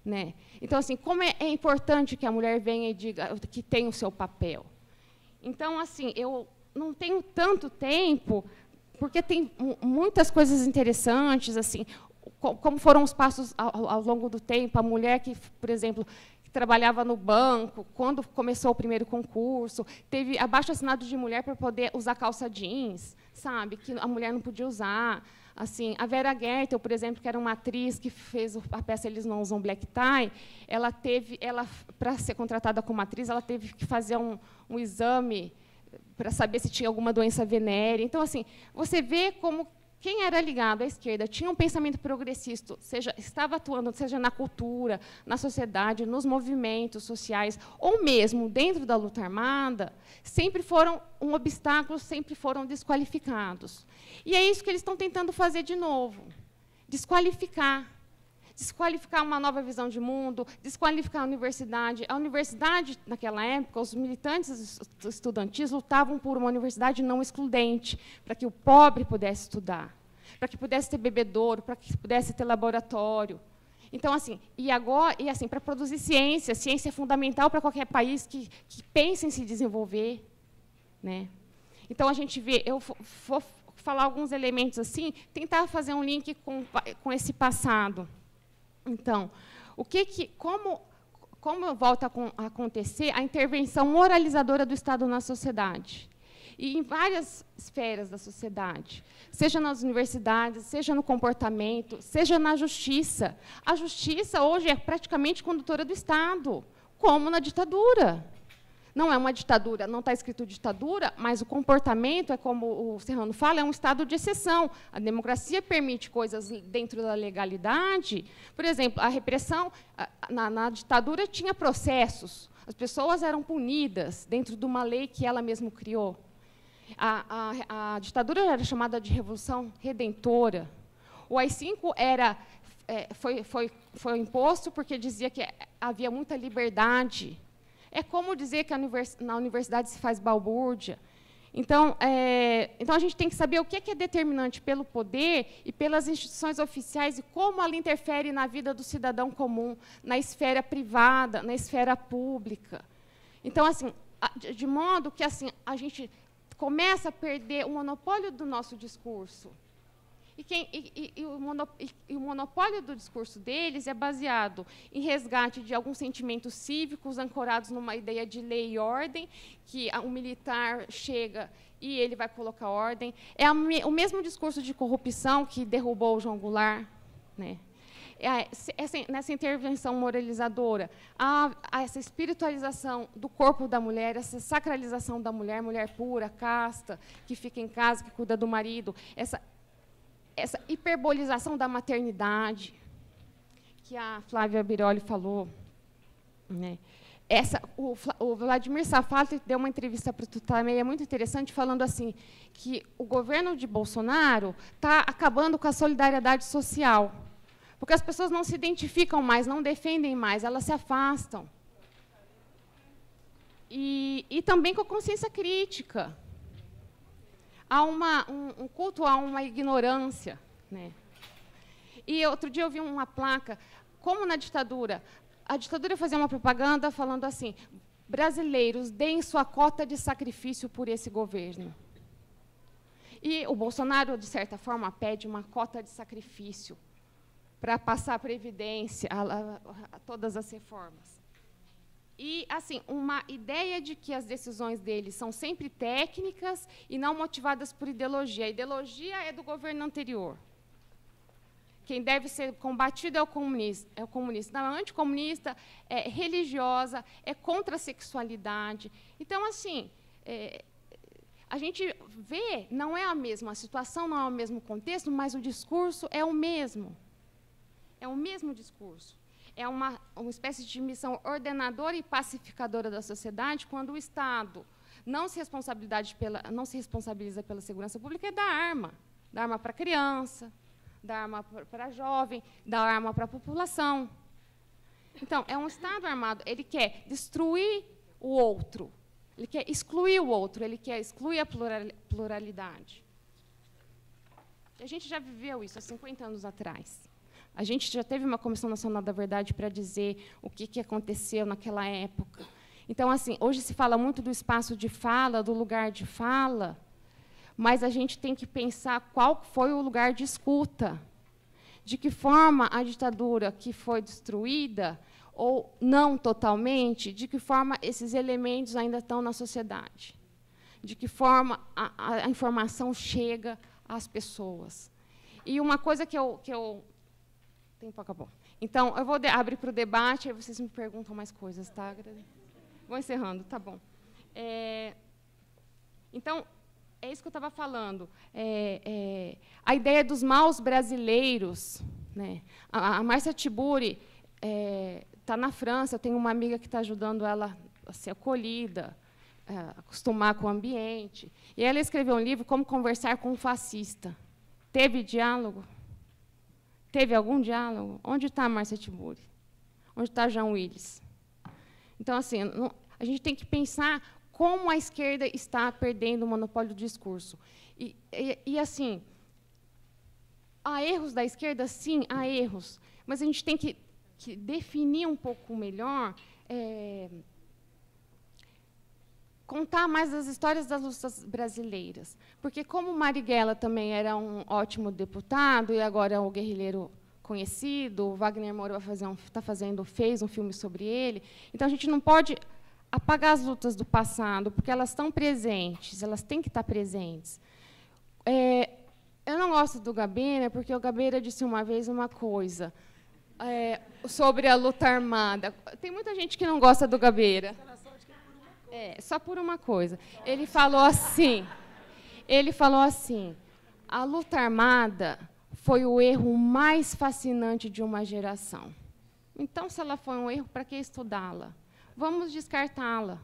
Né? Então, assim, como é importante que a mulher venha e diga que tem o seu papel. Então, assim, eu não tenho tanto tempo, porque tem muitas coisas interessantes, assim, como foram os passos ao longo do tempo. A mulher que, por exemplo, que trabalhava no banco, quando começou o primeiro concurso, teve abaixo-assinado de mulher para poder usar calça jeans, sabe, que a mulher não podia usar. Assim, a Vera Gertel, por exemplo, que era uma atriz que fez a peça Eles Não Usam Black Tie, para ser contratada como atriz, ela teve que fazer um exame para saber se tinha alguma doença venérea. Então, assim, você vê como quem era ligado à esquerda tinha um pensamento progressista, estava atuando, seja na cultura, na sociedade, nos movimentos sociais, ou mesmo dentro da luta armada, sempre foram um obstáculo, sempre foram desqualificados. E é isso que eles estão tentando fazer de novo, desqualificar uma nova visão de mundo, desqualificar a universidade. A universidade, naquela época, os militantes estudantis lutavam por uma universidade não excludente, para que o pobre pudesse estudar, para que pudesse ter bebedouro, para que pudesse ter laboratório. Então, assim, assim, para produzir ciência é fundamental para qualquer país que pense em se desenvolver. Né? Então, a gente vê, eu vou falar alguns elementos assim, tentar fazer um link com esse passado. Então, como volta a acontecer a intervenção moralizadora do Estado na sociedade? E em várias esferas da sociedade, seja nas universidades, seja no comportamento, seja na justiça. A justiça, hoje, é praticamente condutora do Estado, como na ditadura. não é uma ditadura, não está escrito ditadura, mas o comportamento é, como o Serrano fala, é um estado de exceção. A democracia permite coisas dentro da legalidade. Por exemplo, a repressão, na ditadura tinha processos, as pessoas eram punidas dentro de uma lei que ela mesma criou. A ditadura era chamada de Revolução Redentora. O AI-5 foi imposto porque dizia que havia muita liberdade. É como dizer que na universidade se faz balbúrdia. Então, a gente tem que saber o que é determinante pelo poder e pelas instituições oficiais e como ela interfere na vida do cidadão comum, na esfera privada, na esfera pública. Então, assim, de modo que assim, a gente começa a perder o monopólio do nosso discurso. E o monopólio do discurso deles é baseado em resgate de alguns sentimentos cívicos ancorados numa ideia de lei e ordem, que um militar chega e ele vai colocar ordem. É o mesmo discurso de corrupção que derrubou o João Goulart, né? Nessa intervenção moralizadora, essa espiritualização do corpo da mulher, essa sacralização da mulher, mulher pura, casta, que fica em casa, que cuida do marido, essa hiperbolização da maternidade, que a Flávia Biroli falou, né? O Vladimir Safat deu uma entrevista para o Tutameia muito interessante, falando assim, que o governo de Bolsonaro está acabando com a solidariedade social, porque as pessoas não se identificam mais, não defendem mais, elas se afastam. E também com a consciência crítica. Há um culto a uma ignorância, né? E outro dia eu vi uma placa, como na ditadura, a ditadura fazia uma propaganda falando assim, brasileiros, deem sua cota de sacrifício por esse governo. E o Bolsonaro, de certa forma, pede uma cota de sacrifício para passar a Previdência, a todas as reformas. E, assim, uma ideia de que as decisões deles são sempre técnicas e não motivadas por ideologia. A ideologia é do governo anterior. Quem deve ser combatido é o comunista. Não, é anticomunista, é religiosa, é contra a sexualidade. Então, assim, a gente vê, não é a mesma situação, não é o mesmo contexto, mas o discurso é o mesmo. É o mesmo discurso. É uma espécie de missão ordenadora e pacificadora da sociedade, quando o Estado não se responsabiliza pela segurança pública, é dar arma para a criança, dar arma para a jovem, dar arma para a população. Então, é um Estado armado, ele quer destruir o outro, ele quer excluir o outro, ele quer excluir a pluralidade. A gente já viveu isso há 50 anos atrás. A gente já teve uma Comissão Nacional da Verdade para dizer o que aconteceu naquela época. Então, assim, hoje se fala muito do espaço de fala, do lugar de fala, mas a gente tem que pensar qual foi o lugar de escuta. De que forma a ditadura que foi destruída, ou não totalmente, de que forma esses elementos ainda estão na sociedade. De que forma a informação chega às pessoas. E uma coisa que eu tempo acabou. Então, eu vou abrir para o debate, aí vocês me perguntam mais coisas, tá? Vou encerrando, tá bom. Então, é isso que eu estava falando. A ideia dos maus brasileiros, né? A Márcia Tiburi está na França, eu tenho uma amiga que está ajudando ela a ser acolhida, acostumar com o ambiente. E ela escreveu um livro, Como Conversar com um Fascista. Teve diálogo? Teve algum diálogo? Onde está a Márcia Tiburi? Onde está Jean Willis? Então, assim, a gente tem que pensar como a esquerda está perdendo o monopólio do discurso. E assim, há erros da esquerda? Sim, há erros. Mas a gente tem que definir um pouco melhor, contar mais as histórias das lutas brasileiras. Porque, como Marighella também era um ótimo deputado, e agora é um guerrilheiro conhecido, o Wagner Moura fez um filme sobre ele, então a gente não pode apagar as lutas do passado, porque elas estão presentes, elas têm que estar presentes. Eu não gosto do Gabeira, porque o Gabeira disse uma vez uma coisa sobre a luta armada. Tem muita gente que não gosta do Gabeira. Só por uma coisa. Ele falou assim, a luta armada foi o erro mais fascinante de uma geração. Então, se ela foi um erro, para que estudá-la? Vamos descartá-la.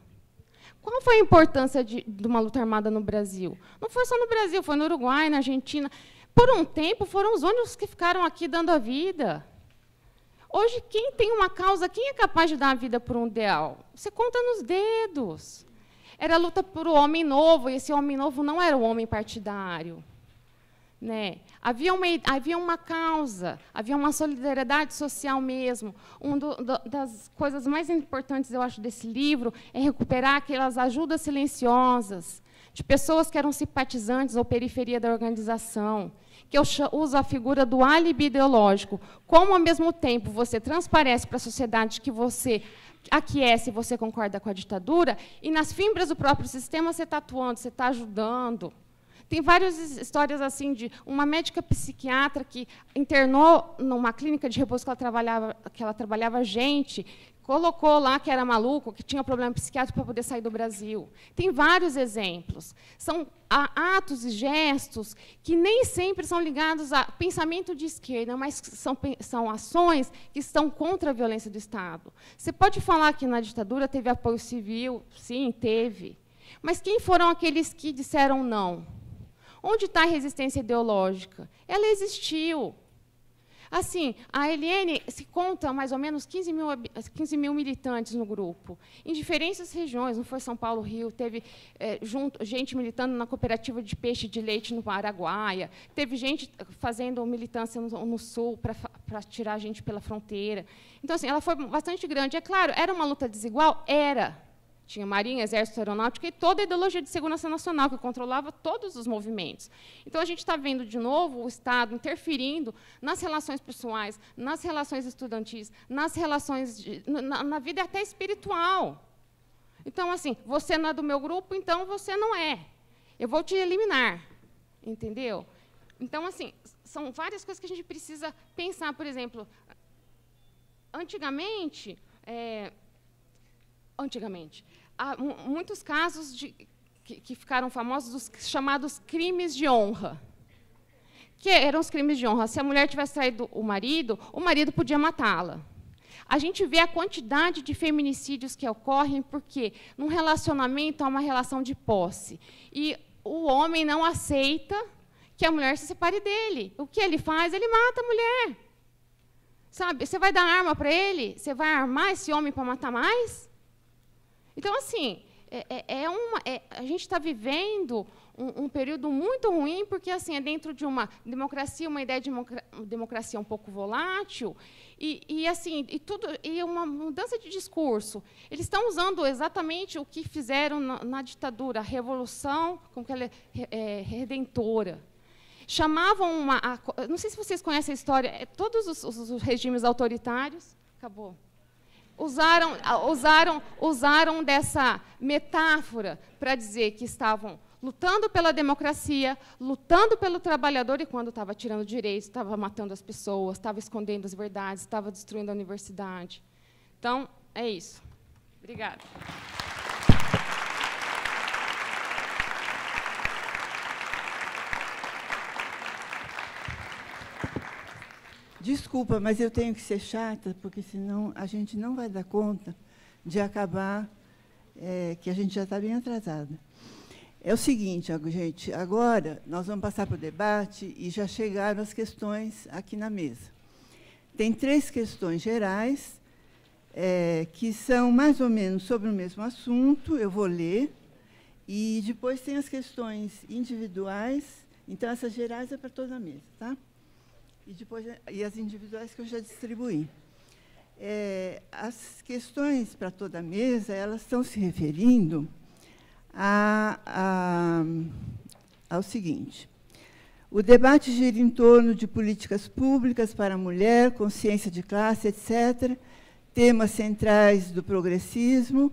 Qual foi a importância de uma luta armada no Brasil? Não foi só no Brasil, foi no Uruguai, na Argentina. Por um tempo, foram os únicos que ficaram aqui dando a vida. Hoje, quem tem uma causa, quem é capaz de dar a vida por um ideal? Você conta nos dedos. Era a luta por um homem novo, e esse homem novo não era o homem partidário. Né? Havia uma causa, havia uma solidariedade social mesmo. Das coisas mais importantes, eu acho, desse livro é recuperar aquelas ajudas silenciosas de pessoas que eram simpatizantes ou periferia da organização, que eu uso a figura do álibi ideológico. Como, ao mesmo tempo, você transparece para a sociedade que você aquece e você concorda com a ditadura, e nas fimbras do próprio sistema você está atuando, você está ajudando. Tem várias histórias assim de uma médica psiquiatra que internou numa clínica de repouso que ela trabalhava gente, colocou lá que era maluco, que tinha problema psiquiátrico para poder sair do Brasil. Tem vários exemplos. São atos e gestos que nem sempre são ligados a pensamento de esquerda, mas são ações que estão contra a violência do Estado. Você pode falar que na ditadura teve apoio civil? Sim, teve. Mas quem foram aqueles que disseram não? Onde está a resistência ideológica? Ela existiu. Assim, a Eliane se conta mais ou menos 15 mil militantes no grupo, em diferentes regiões, não foi São Paulo, Rio, teve gente militando na cooperativa de peixe de leite no Araguaia, teve gente fazendo militância no Sul para tirar a gente pela fronteira. Então, assim, ela foi bastante grande. É claro, era uma luta desigual? Era. Tinha Marinha, Exército, Aeronáutica e toda a ideologia de segurança nacional, que controlava todos os movimentos. Então, a gente está vendo, de novo, o Estado interferindo nas relações pessoais, nas relações estudantis, nas relações na vida até espiritual. Então, assim, você não é do meu grupo, então você não é. Eu vou te eliminar. Entendeu? Então, assim, são várias coisas que a gente precisa pensar. Por exemplo, antigamente, há muitos casos que ficaram famosos, dos chamados crimes de honra. Que eram os crimes de honra. Se a mulher tivesse traído o marido podia matá-la. A gente vê a quantidade de feminicídios que ocorrem porque, num relacionamento, há uma relação de posse. E o homem não aceita que a mulher se separe dele. O que ele faz? Ele mata a mulher. Sabe? Você vai dar arma para ele? Você vai armar esse homem para matar mais? Então, assim, a gente está vivendo um período muito ruim, porque assim, é dentro de uma democracia, uma ideia de democracia um pouco volátil, e uma mudança de discurso. Eles estão usando exatamente o que fizeram na ditadura, a revolução, como que ela é redentora. Chamavam não sei se vocês conhecem a história, todos os regimes autoritários, acabou. Usaram dessa metáfora para dizer que estavam lutando pela democracia, lutando pelo trabalhador, e quando estava tirando direitos, estava matando as pessoas, estava escondendo as verdades, estava destruindo a universidade. Então, é isso. Obrigada. Desculpa, mas eu tenho que ser chata, porque senão a gente não vai dar conta de acabar, que a gente já está bem atrasada. É o seguinte, gente, agora nós vamos passar para o debate e já chegaram as questões aqui na mesa. Tem 3 questões gerais, que são mais ou menos sobre o mesmo assunto, eu vou ler, e depois tem as questões individuais, então essas gerais é para toda a mesa, tá? E as individuais que eu já distribuí. As questões para toda a mesa, elas estão se referindo ao seguinte: o debate gira em torno de políticas públicas para a mulher, consciência de classe, etc., temas centrais do progressismo,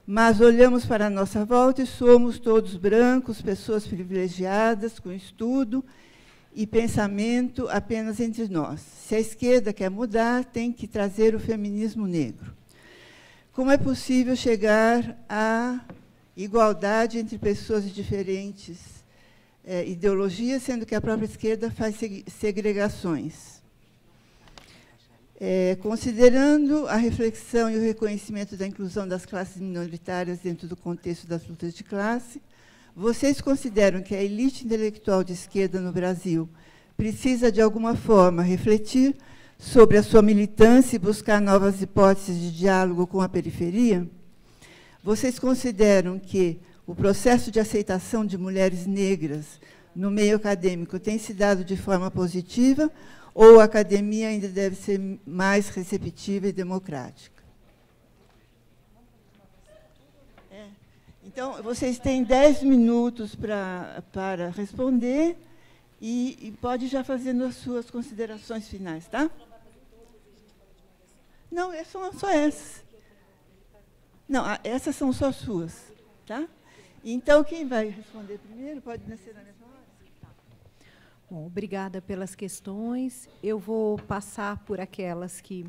mas olhamos para a nossa volta e somos todos brancos, pessoas privilegiadas, com estudo e pensamento apenas entre nós. Se a esquerda quer mudar, tem que trazer o feminismo negro. Como é possível chegar a igualdade entre pessoas de diferentes ideologias, sendo que a própria esquerda faz segregações. Considerando a reflexão e o reconhecimento da inclusão das classes minoritárias dentro do contexto das lutas de classe, vocês consideram que a elite intelectual de esquerda no Brasil precisa, de alguma forma, refletir sobre a sua militância e buscar novas hipóteses de diálogo com a periferia? Vocês consideram que o processo de aceitação de mulheres negras no meio acadêmico tem se dado de forma positiva ou a academia ainda deve ser mais receptiva e democrática? Então, vocês têm 10 minutos para responder e pode já fazendo as suas considerações finais, tá? Não, são só essas. Não, essas são só suas, tá? Então, quem vai responder primeiro? Pode nascer na mesma hora? Bom, obrigada pelas questões. Eu vou passar por aquelas que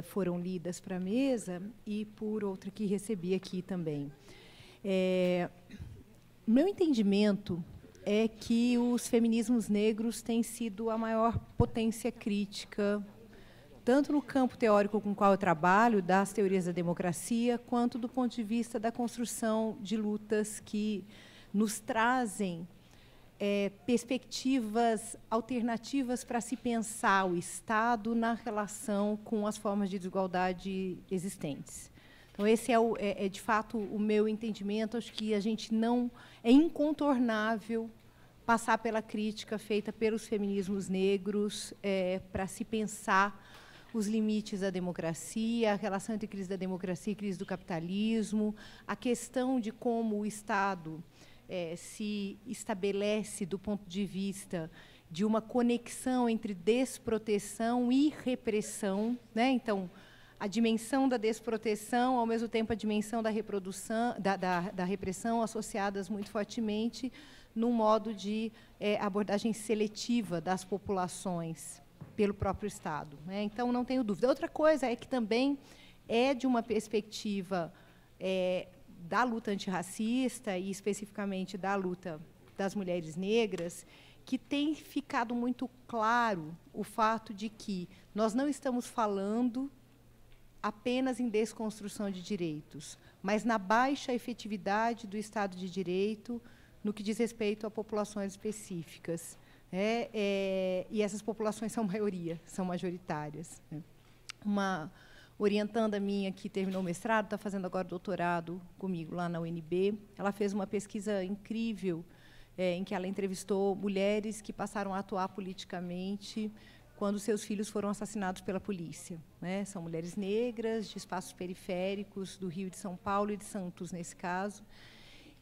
foram lidas para a mesa e por outra que recebi aqui também. Meu entendimento é que os feminismos negros têm sido a maior potência crítica, tanto no campo teórico com o qual eu trabalho, das teorias da democracia, quanto do ponto de vista da construção de lutas que nos trazem perspectivas alternativas para se pensar o Estado na relação com as formas de desigualdade existentes. Então, esse é de fato, o meu entendimento. Acho que a gente não... É incontornável passar pela crítica feita pelos feminismos negros para se pensar os limites da democracia, a relação entre crise da democracia e crise do capitalismo, a questão de como o Estado se estabelece do ponto de vista de uma conexão entre desproteção e repressão, né? Então, a dimensão da desproteção, ao mesmo tempo a dimensão da reprodução, da repressão, associadas muito fortemente num modo de abordagem seletiva das populações pelo próprio Estado, né? Então, não tenho dúvida. Outra coisa é que também é de uma perspectiva da luta antirracista e, especificamente, da luta das mulheres negras, que tem ficado muito claro o fato de que nós não estamos falando apenas em desconstrução de direitos, mas na baixa efetividade do Estado de Direito no que diz respeito a populações específicas. E essas populações são maioria, são majoritárias. Uma orientanda minha que terminou o mestrado, está fazendo agora doutorado comigo lá na UNB, ela fez uma pesquisa incrível em que ela entrevistou mulheres que passaram a atuar politicamente quando seus filhos foram assassinados pela polícia, né? São mulheres negras, de espaços periféricos, do Rio, de São Paulo e de Santos, nesse caso.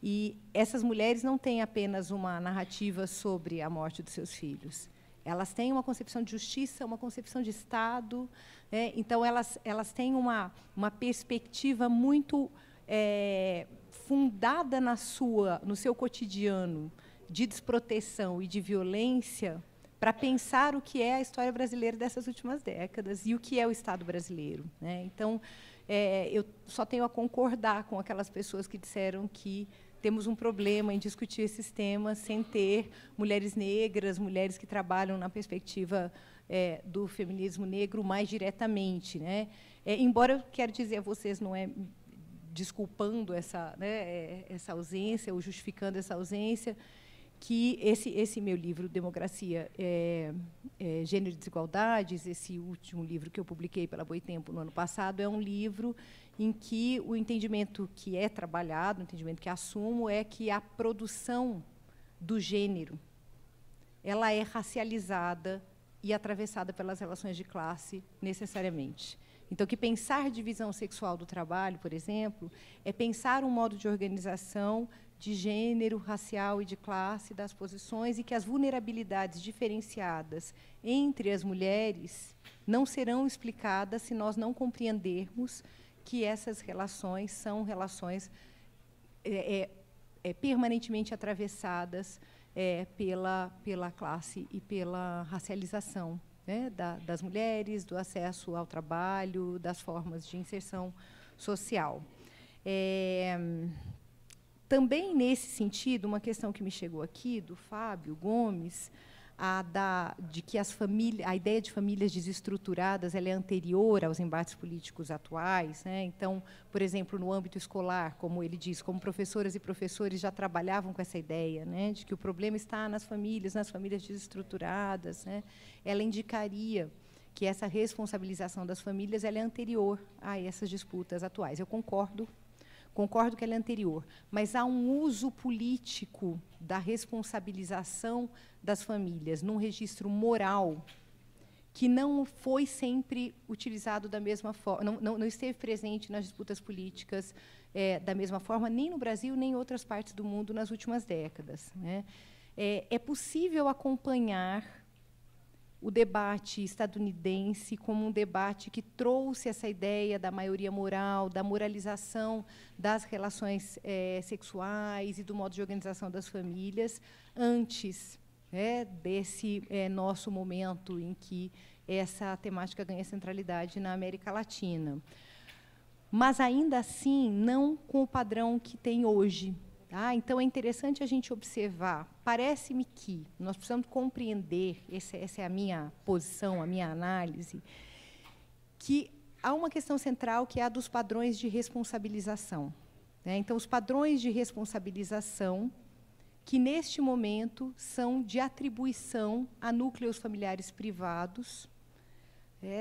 E essas mulheres não têm apenas uma narrativa sobre a morte dos seus filhos. Elas têm uma concepção de justiça, uma concepção de Estado, né? Então, elas têm uma perspectiva muito fundada no seu cotidiano de desproteção e de violência, para pensar o que é a história brasileira dessas últimas décadas e o que é o Estado brasileiro, né? Então, eu só tenho a concordar com aquelas pessoas que disseram que temos um problema em discutir esses temas sem ter mulheres negras, mulheres que trabalham na perspectiva do feminismo negro mais diretamente, né? Embora eu quero dizer a vocês, não é desculpando essa ausência ou justificando essa ausência, que esse meu livro, Democracia, Gênero e Desigualdades, esse último livro que eu publiquei pela Boitempo no ano passado, é um livro em que o entendimento que é trabalhado, o entendimento que assumo, é que a produção do gênero ela é racializada e atravessada pelas relações de classe, necessariamente. Então, que pensar divisão sexual do trabalho, por exemplo, é pensar um modo de organização de gênero, racial e de classe das posições, e que as vulnerabilidades diferenciadas entre as mulheres não serão explicadas se nós não compreendermos que essas relações são relações permanentemente atravessadas pela classe e pela racialização, né, das mulheres, do acesso ao trabalho, das formas de inserção social. também, nesse sentido, uma questão que me chegou aqui, do Fábio Gomes, de que a ideia de famílias desestruturadas ela é anterior aos embates políticos atuais, né? Então, por exemplo, no âmbito escolar, como ele diz, como professoras e professores já trabalhavam com essa ideia, né, de que o problema está nas famílias desestruturadas, né? Ela indicaria que essa responsabilização das famílias ela é anterior a essas disputas atuais. Eu concordo que ela é anterior, mas há um uso político da responsabilização das famílias num registro moral que não foi sempre utilizado da mesma forma, não esteve presente nas disputas políticas da mesma forma, nem no Brasil, nem em outras partes do mundo nas últimas décadas, né? É possível acompanhar o debate estadunidense como um debate que trouxe essa ideia da maioria moral, da moralização das relações sexuais e do modo de organização das famílias, antes desse nosso momento em que essa temática ganha centralidade na América Latina. Mas, ainda assim, não com o padrão que tem hoje. Então, é interessante a gente observar. Parece-me que nós precisamos compreender, essa é a minha posição, a minha análise, que há uma questão central, que é a dos padrões de responsabilização, né? Então, os padrões de responsabilização, que, neste momento, são de atribuição a núcleos familiares privados,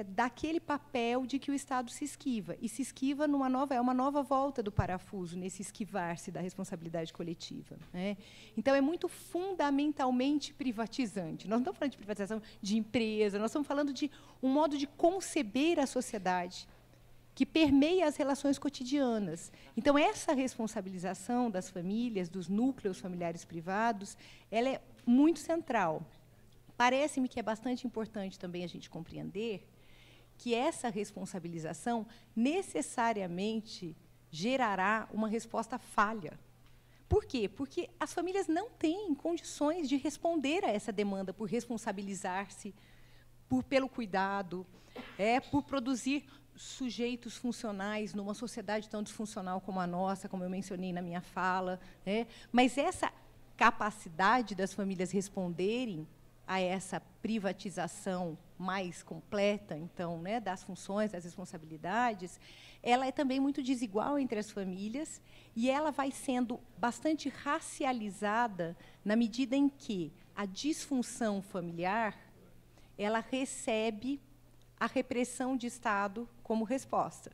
daquele papel de que o Estado se esquiva. E se esquiva uma nova volta do parafuso, nesse esquivar-se da responsabilidade coletiva, né? Então, é muito fundamentalmente privatizante. Nós não estamos falando de privatização de empresa, nós estamos falando de um modo de conceber a sociedade que permeia as relações cotidianas. Então, essa responsabilização das famílias, dos núcleos familiares privados, ela é muito central. Parece-me que é bastante importante também a gente compreender que essa responsabilização necessariamente gerará uma resposta falha. Por quê? Porque as famílias não têm condições de responder a essa demanda por responsabilizar-se, pelo cuidado, por produzir sujeitos funcionais numa sociedade tão disfuncional como a nossa, como eu mencionei na minha fala, né? Mas essa capacidade das famílias responderem a essa privatização mais completa, então, né, das funções, das responsabilidades, ela é também muito desigual entre as famílias e ela vai sendo bastante racializada na medida em que a disfunção familiar ela recebe a repressão de Estado como resposta.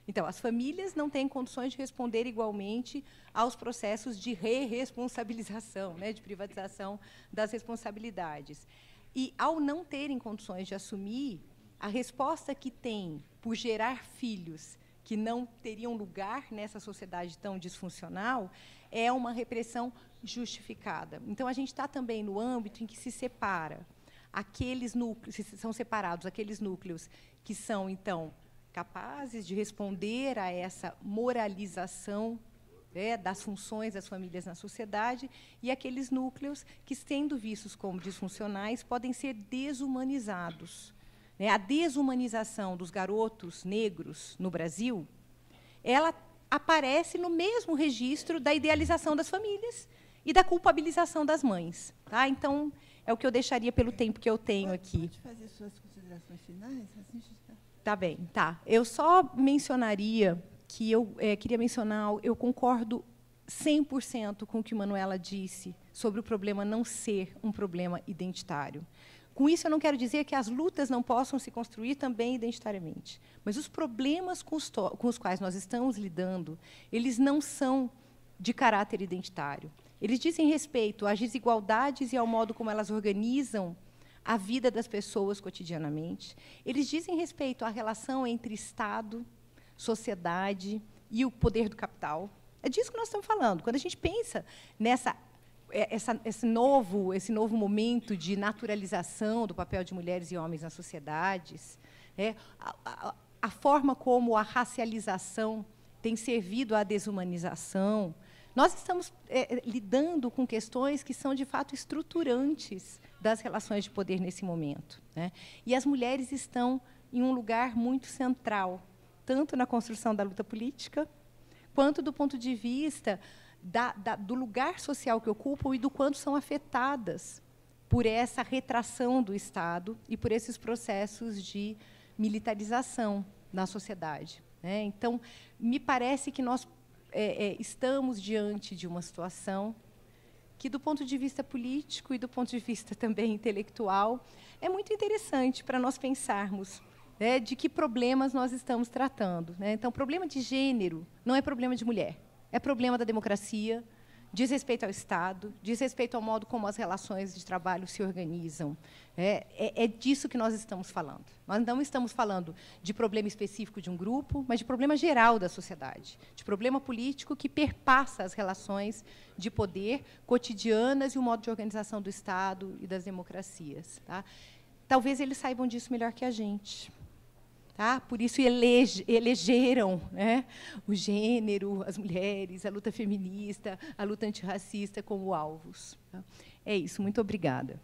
Então, as famílias não têm condições de responder igualmente aos processos de re-responsabilização, né, de privatização das responsabilidades. E, ao não terem condições de assumir, a resposta que tem por gerar filhos que não teriam lugar nessa sociedade tão disfuncional é uma repressão justificada. Então, a gente está também no âmbito em que se separa aqueles núcleos, são separados aqueles núcleos que são, então, capazes de responder a essa moralização das funções das famílias na sociedade, e aqueles núcleos que, sendo vistos como disfuncionais, podem ser desumanizados. A desumanização dos garotos negros no Brasil, ela aparece no mesmo registro da idealização das famílias e da culpabilização das mães. Tá? Então, é o que eu deixaria pelo tempo que eu tenho aqui. Pode fazer suas considerações finais? Assim já... Tá bem, tá. Eu só mencionaria que queria mencionar, eu concordo 100% com o que Manuela disse sobre o problema não ser um problema identitário. Com isso, eu não quero dizer que as lutas não possam se construir também identitariamente, mas os problemas com os quais nós estamos lidando, eles não são de caráter identitário. Eles dizem respeito às desigualdades e ao modo como elas organizam a vida das pessoas cotidianamente. Eles dizem respeito à relação entre Estado, sociedade e o poder do capital. É disso que nós estamos falando. Quando a gente pensa esse novo momento de naturalização do papel de mulheres e homens nas sociedades, a forma como a racialização tem servido à desumanização, nós estamos lidando com questões que são, de fato, estruturantes das relações de poder nesse momento, né? E as mulheres estão em um lugar muito central, tanto na construção da luta política, quanto do ponto de vista do lugar social que ocupam e do quanto são afetadas por essa retração do Estado e por esses processos de militarização na sociedade, né? Então, me parece que nós estamos diante de uma situação que, do ponto de vista político e do ponto de vista também intelectual, é muito interessante para nós pensarmos, né, de que problemas nós estamos tratando, né? Então, problema de gênero não é problema de mulher, é problema da democracia, diz respeito ao Estado, diz respeito ao modo como as relações de trabalho se organizam. É disso que nós estamos falando. Nós não estamos falando de problema específico de um grupo, mas de problema geral da sociedade, de problema político que perpassa as relações de poder cotidianas e o modo de organização do Estado e das democracias. Tá? Talvez eles saibam disso melhor que a gente. Tá? Por isso elegeram, né, o gênero, as mulheres, a luta feminista, a luta antirracista como alvos. Tá? É isso. Muito obrigada.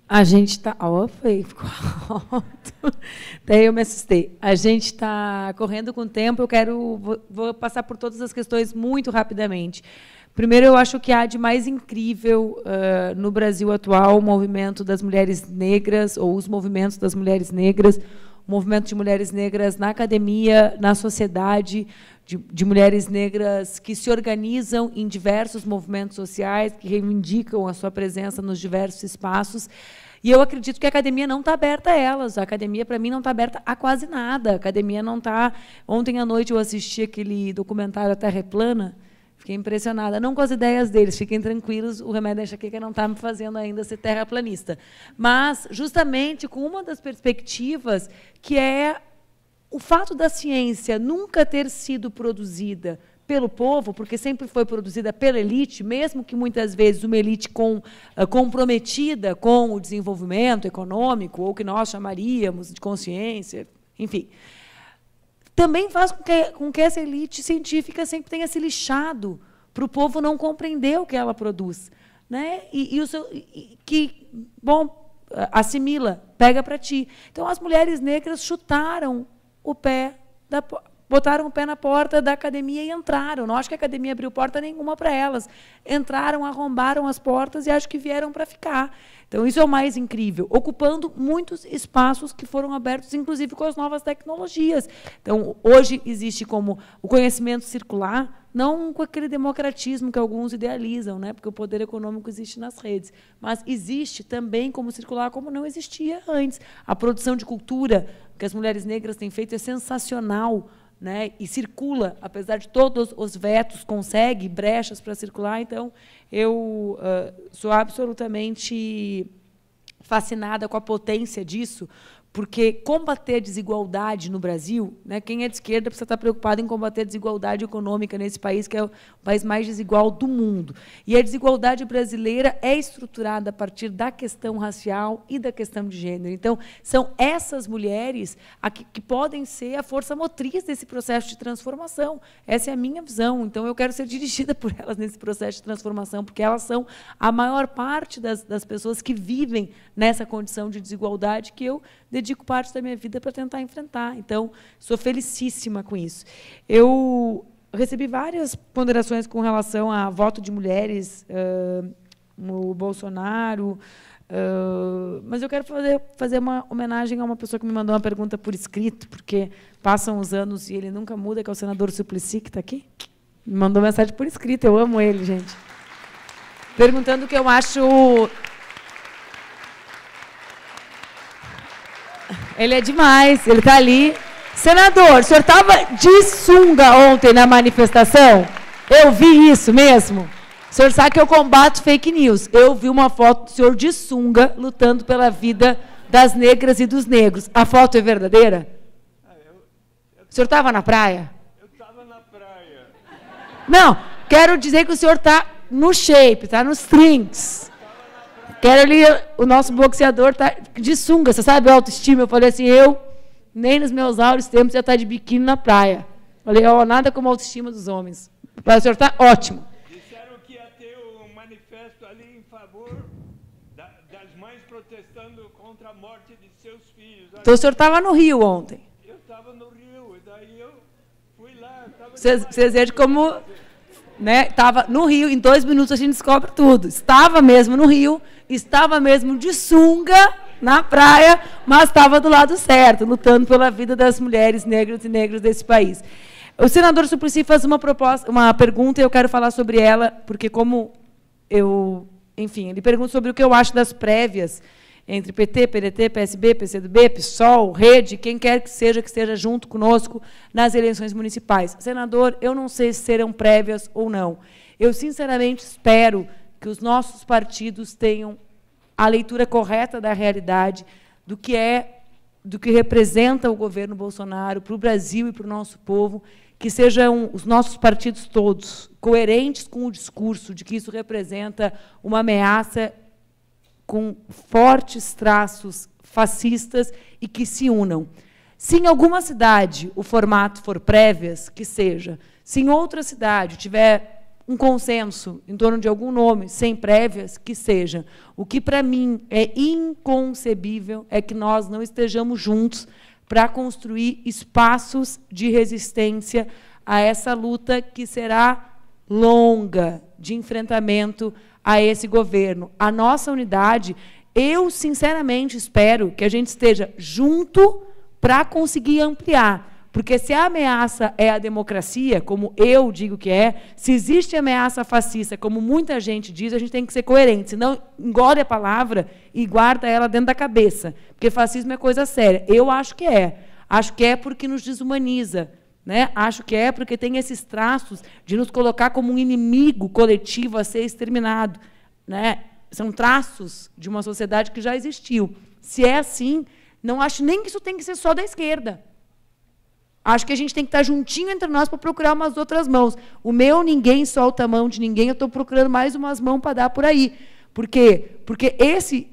A gente está... ficou alto. Daí eu me assustei. A gente está correndo com o tempo. Vou passar por todas as questões muito rapidamente. Primeiro, eu acho que há de mais incrível no Brasil atual o movimento das mulheres negras, ou os movimentos das mulheres negras, o movimento de mulheres negras na academia, na sociedade, de mulheres negras que se organizam em diversos movimentos sociais, que reivindicam a sua presença nos diversos espaços. E eu acredito que a academia não está aberta a elas. A academia, para mim, não está aberta a quase nada. A academia não está... Ontem à noite eu assisti aquele documentário A Terra é Plana. Fiquei impressionada, não com as ideias deles, fiquem tranquilos, o remédio da enxaqueca não está me fazendo ainda ser terraplanista, mas justamente com uma das perspectivas, que é o fato da ciência nunca ter sido produzida pelo povo, porque sempre foi produzida pela elite, mesmo que muitas vezes uma elite comprometida com o desenvolvimento econômico, ou que nós chamaríamos de consciência, enfim... também faz com que essa elite científica sempre tenha se lixado para o povo não compreender o que ela produz, né? Assimila, pega para ti. Então, as mulheres negras chutaram o pé, botaram o pé na porta da academia e entraram. Não acho que a academia abriu porta nenhuma para elas. Entraram, arrombaram as portas e acho que vieram para ficar. Então, isso é o mais incrível, ocupando muitos espaços que foram abertos, inclusive com as novas tecnologias. Então, hoje existe como o conhecimento circular, não com aquele democratismo que alguns idealizam, né, porque o poder econômico existe nas redes, mas existe também como circular, como não existia antes. A produção de cultura que as mulheres negras têm feito é sensacional, né, e circula, apesar de todos os vetos, consegue brechas para circular. Então, eu sou absolutamente fascinada com a potência disso, porque combater a desigualdade no Brasil, né, quem é de esquerda precisa estar preocupado em combater a desigualdade econômica nesse país, que é o país mais desigual do mundo. E a desigualdade brasileira é estruturada a partir da questão racial e da questão de gênero. Então, são essas mulheres que podem ser a força motriz desse processo de transformação. Essa é a minha visão. Então, eu quero ser dirigida por elas nesse processo de transformação, porque elas são a maior parte das pessoas que vivem nessa condição de desigualdade que eu dedico parte da minha vida para tentar enfrentar. Então, sou felicíssima com isso. Eu recebi várias ponderações com relação a voto de mulheres no Bolsonaro, mas eu quero fazer uma homenagem a uma pessoa que me mandou uma pergunta por escrito, porque passam os anos e ele nunca muda, que é o senador Suplicy, que está aqui. Me mandou mensagem por escrito, eu amo ele, gente. Perguntando o que eu acho... Ele é demais, ele está ali. Senador, o senhor estava de sunga ontem na manifestação? Eu vi isso mesmo? O senhor sabe que eu combato fake news. Eu vi uma foto do senhor de sunga lutando pela vida das negras e dos negros. A foto é verdadeira? O senhor estava na praia? Eu estava na praia. Não, quero dizer que o senhor está no shape, está nos trinks. Quero ali, o nosso boxeador está de sunga, você sabe a autoestima? Eu falei assim, nem nos meus áureos tempos já está de biquíni na praia. Falei, nada como a autoestima dos homens. O senhor está ótimo. Disseram que ia ter um manifesto ali em favor das mães protestando contra a morte de seus filhos. Então o senhor estava no Rio ontem? Eu estava no Rio, e daí eu fui lá. Vocês vejam como... Estava no Rio, em 2 minutos a gente descobre tudo. Estava mesmo no Rio, estava mesmo de sunga na praia, mas estava do lado certo, lutando pela vida das mulheres negras e negros desse país. O senador Suplicy faz uma pergunta, e eu quero falar sobre ela, porque como enfim, ele pergunta sobre o que eu acho das prévias entre PT, PDT, PSB, PCdoB, PSOL, Rede, quem quer que esteja junto conosco nas eleições municipais. Senador, eu não sei se serão prévias ou não. Eu, sinceramente, espero que os nossos partidos tenham a leitura correta da realidade, do que representa o governo Bolsonaro para o Brasil e para o nosso povo, que sejam os nossos partidos todos coerentes com o discurso de que isso representa uma ameaça com fortes traços fascistas e que se unam. Se em alguma cidade o formato for prévias, que seja. Se em outra cidade tiver um consenso em torno de algum nome, sem prévias, que seja. O que, para mim, é inconcebível é que nós não estejamos juntos para construir espaços de resistência a essa luta que será longa de enfrentamento a esse governo. A nossa unidade, eu, sinceramente, espero que a gente esteja junto para conseguir ampliar. Porque se a ameaça é a democracia, como eu digo que é, se existe ameaça fascista, como muita gente diz, a gente tem que ser coerente, senão engole a palavra e guarda ela dentro da cabeça. Porque fascismo é coisa séria. Eu acho que é. Acho que é porque nos desumaniza. Acho que é porque tem esses traços de nos colocar como um inimigo coletivo a ser exterminado. São traços de uma sociedade que já existiu. Se é assim, não acho nem que isso tem que ser só da esquerda. Acho que a gente tem que estar juntinho entre nós para procurar umas outras mãos. O meu ninguém solta a mão de ninguém, eu estou procurando mais umas mãos para dar por aí. Por quê? Porque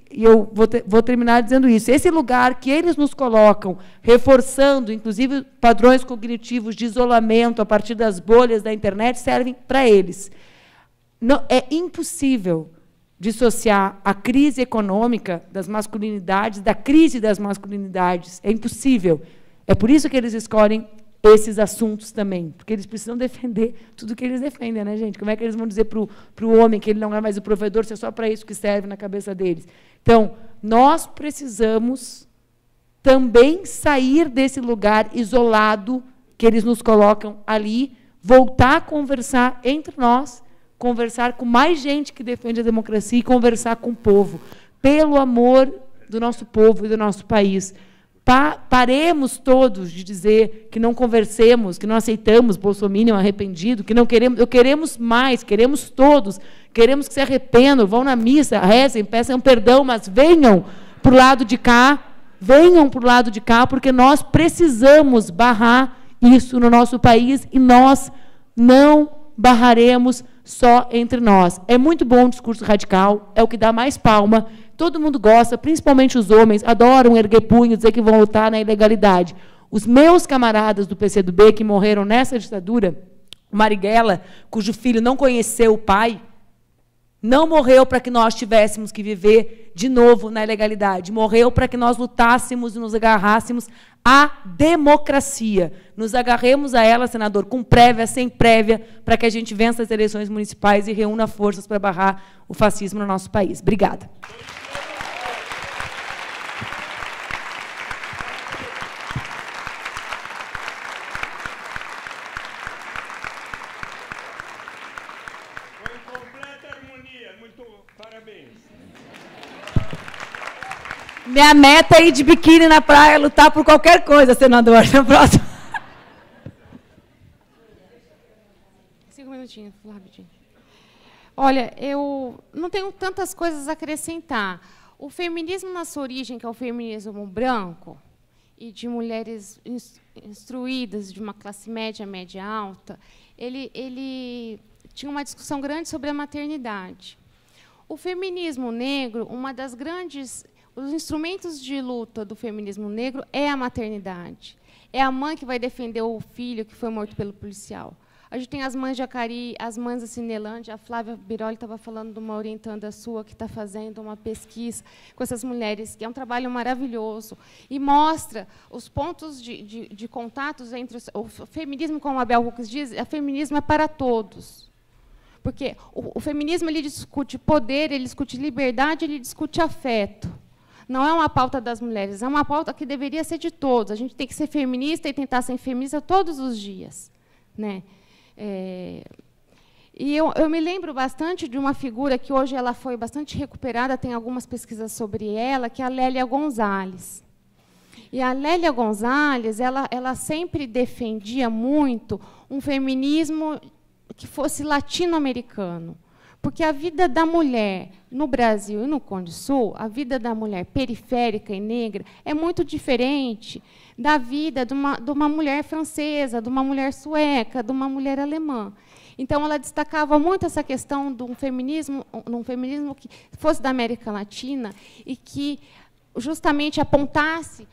e eu vou terminar dizendo isso, esse lugar que eles nos colocam, reforçando, inclusive, padrões cognitivos de isolamento a partir das bolhas da internet, servem para eles. Não, é impossível dissociar a crise econômica das masculinidades da crise das masculinidades. É impossível. É por isso que eles escolhem esses assuntos também, porque eles precisam defender tudo que eles defendem, né, gente? Como é que eles vão dizer para o homem que ele não é mais o provedor, se é só para isso que serve na cabeça deles? Então, nós precisamos também sair desse lugar isolado que eles nos colocam ali, voltar a conversar entre nós, conversar com mais gente que defende a democracia e conversar com o povo, pelo amor do nosso povo e do nosso país. Paremos todos de dizer que não conversemos, que não aceitamos bolsominion arrependido, que não queremos, queremos mais, queremos todos, queremos que se arrependam, vão na missa, rezem, peçam perdão, mas venham para o lado de cá, porque nós precisamos barrar isso no nosso país e nós não barraremos só entre nós. É muito bom o discurso radical, é o que dá mais palma. Todo mundo gosta, principalmente os homens, adoram erguer punho, dizer que vão lutar na ilegalidade. Os meus camaradas do PCdoB que morreram nessa ditadura, o Marighella, cujo filho não conheceu o pai, não morreu para que nós tivéssemos que viver de novo na ilegalidade. Morreu para que nós lutássemos e nos agarrássemos à democracia. Nos agarremos a ela, senador, com prévia, sem prévia, para que a gente vença as eleições municipais e reúna forças para barrar o fascismo no nosso país. Obrigada. Minha meta é ir de biquíni na praia, lutar por qualquer coisa, senador. Na próxima. 5 minutinhos, rapidinho. Olha, eu não tenho tantas coisas a acrescentar. O feminismo, na sua origem, que é o feminismo branco, e de mulheres instruídas, de uma classe média, média alta, ele tinha uma discussão grande sobre a maternidade. O feminismo negro, uma das grandes... Os instrumentos de luta do feminismo negro é a maternidade. É a mãe que vai defender o filho que foi morto pelo policial. A gente tem as mães de Acari, as mães da Cinelândia. A Flávia Biroli estava falando de uma orientanda sua que está fazendo uma pesquisa com essas mulheres, que é um trabalho maravilhoso, e mostra os pontos de contatos entre o feminismo, como a Bell Hooks diz, o feminismo é para todos. Porque o feminismo ele discute poder, ele discute liberdade, ele discute afeto. Não é uma pauta das mulheres, é uma pauta que deveria ser de todos. A gente tem que ser feminista e tentar ser feminista todos os dias, né? E eu me lembro bastante de uma figura que hoje ela foi bastante recuperada, tem algumas pesquisas sobre ela, que é a Lélia Gonzalez. E a Lélia Gonzalez, ela sempre defendia muito um feminismo que fosse latino-americano. Porque a vida da mulher no Brasil e no Conde Sul, a vida da mulher periférica e negra, é muito diferente da vida de uma mulher francesa, de uma mulher sueca, de uma mulher alemã. Então, ela destacava muito essa questão de um feminismo que fosse da América Latina e que justamente apontasse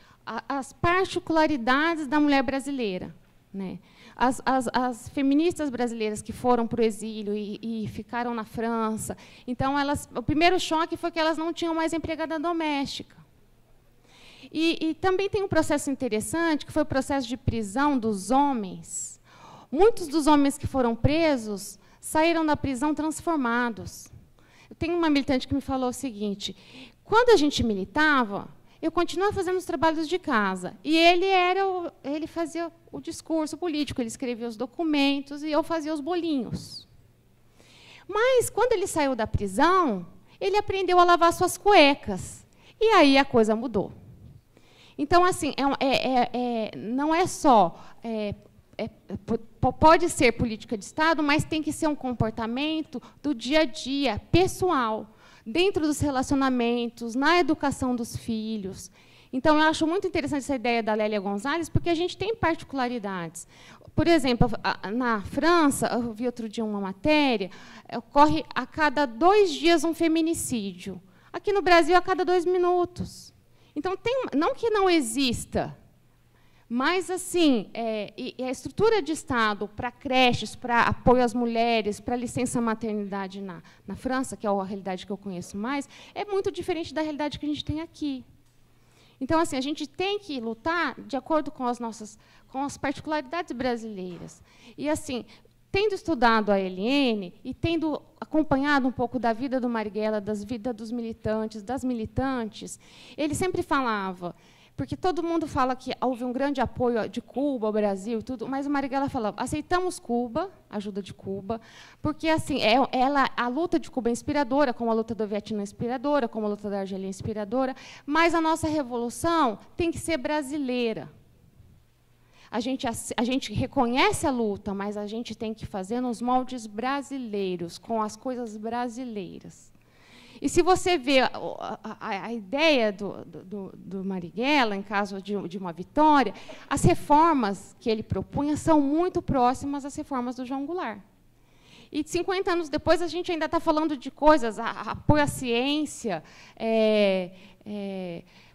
as particularidades da mulher brasileira, né? As feministas brasileiras que foram para o exílio e ficaram na França, então, o primeiro choque foi que elas não tinham mais empregada doméstica. E também tem um processo interessante, que foi o processo de prisão dos homens. Muitos dos homens que foram presos saíram da prisão transformados. Eu tenho uma militante que me falou o seguinte: quando a gente militava, eu continuava fazendo os trabalhos de casa, e ele fazia o discurso político, ele escrevia os documentos, e eu fazia os bolinhos. Mas, quando ele saiu da prisão, ele aprendeu a lavar suas cuecas, e aí a coisa mudou. Então, assim, não é só... pode ser política de Estado, mas tem que ser um comportamento do dia a dia, pessoal, dentro dos relacionamentos, na educação dos filhos. Então, eu acho muito interessante essa ideia da Lélia Gonzalez, porque a gente tem particularidades. Por exemplo, na França, eu vi outro dia uma matéria, ocorre a cada 2 dias um feminicídio. Aqui no Brasil, a cada 2 minutos. Então, não que não exista, mas, assim, a estrutura de Estado para creches, para apoio às mulheres, para licença maternidade na França, que é a realidade que eu conheço mais, é muito diferente da realidade que a gente tem aqui. Então, assim, a gente tem que lutar de acordo com as particularidades brasileiras. E, assim, tendo estudado a Eliane e tendo acompanhado um pouco da vida do Marighella, das vidas dos militantes, das militantes, ele sempre falava, porque todo mundo fala que houve um grande apoio de Cuba ao Brasil, tudo, mas o Marighella falava: aceitamos Cuba, a ajuda de Cuba, porque assim a luta de Cuba é inspiradora, como a luta do Vietnã é inspiradora, como a luta da Argélia é inspiradora, mas a nossa revolução tem que ser brasileira. A gente reconhece a luta, mas a gente tem que fazer nos moldes brasileiros, com as coisas brasileiras. E se você vê a ideia do Marighella, em caso de uma vitória, as reformas que ele propunha são muito próximas às reformas do João Goulart. E 50 anos depois, a gente ainda está falando de coisas, apoio à ciência,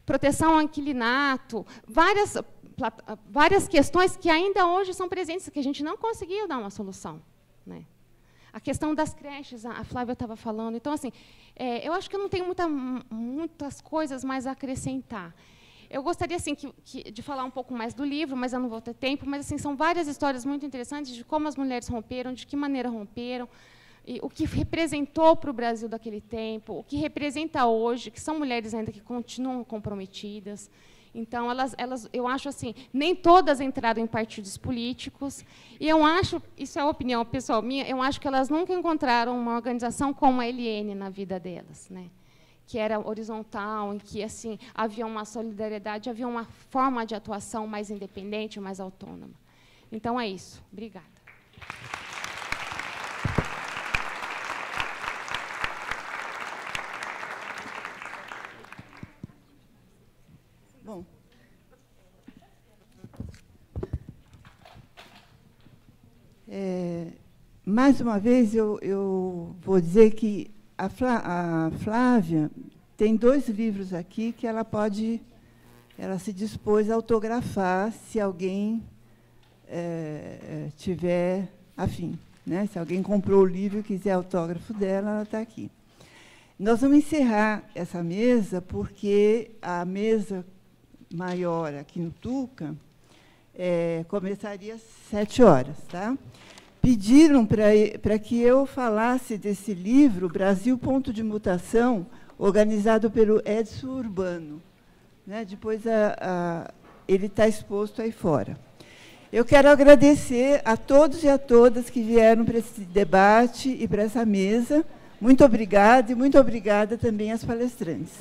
proteção ao inquilinato, várias questões que ainda hoje são presentes, que a gente não conseguiu dar uma solução, né? A questão das creches, a Flávia estava falando. Então, assim, eu acho que eu não tenho muitas coisas mais a acrescentar. Eu gostaria assim, de falar um pouco mais do livro, mas eu não vou ter tempo. Mas assim, são várias histórias muito interessantes de como as mulheres romperam, de que maneira romperam, e o que representou para o Brasil daquele tempo, o que representa hoje, que são mulheres ainda que continuam comprometidas. Então, eu acho assim, nem todas entraram em partidos políticos, e eu acho, isso é a opinião pessoal minha, eu acho que elas nunca encontraram uma organização como a LN na vida delas, né? Que era horizontal, em que assim, havia uma solidariedade, havia uma forma de atuação mais independente, mais autônoma. Então, é isso. Obrigada. Bom, mais uma vez, eu vou dizer que a Flávia tem 2 livros aqui que ela se dispôs a autografar, se alguém tiver afim, né? Se alguém comprou o livro e quiser autógrafo dela, ela está aqui. Nós vamos encerrar essa mesa, porque a mesa maior aqui no Tuca começaria às 7h, tá? Pediram para que eu falasse desse livro, Brasil, Ponto de Mutação, organizado pelo Edson Urbano. Né? Depois ele está exposto aí fora. Eu quero agradecer a todos e a todas que vieram para esse debate e para essa mesa. Muito obrigada, e muito obrigada também às palestrantes.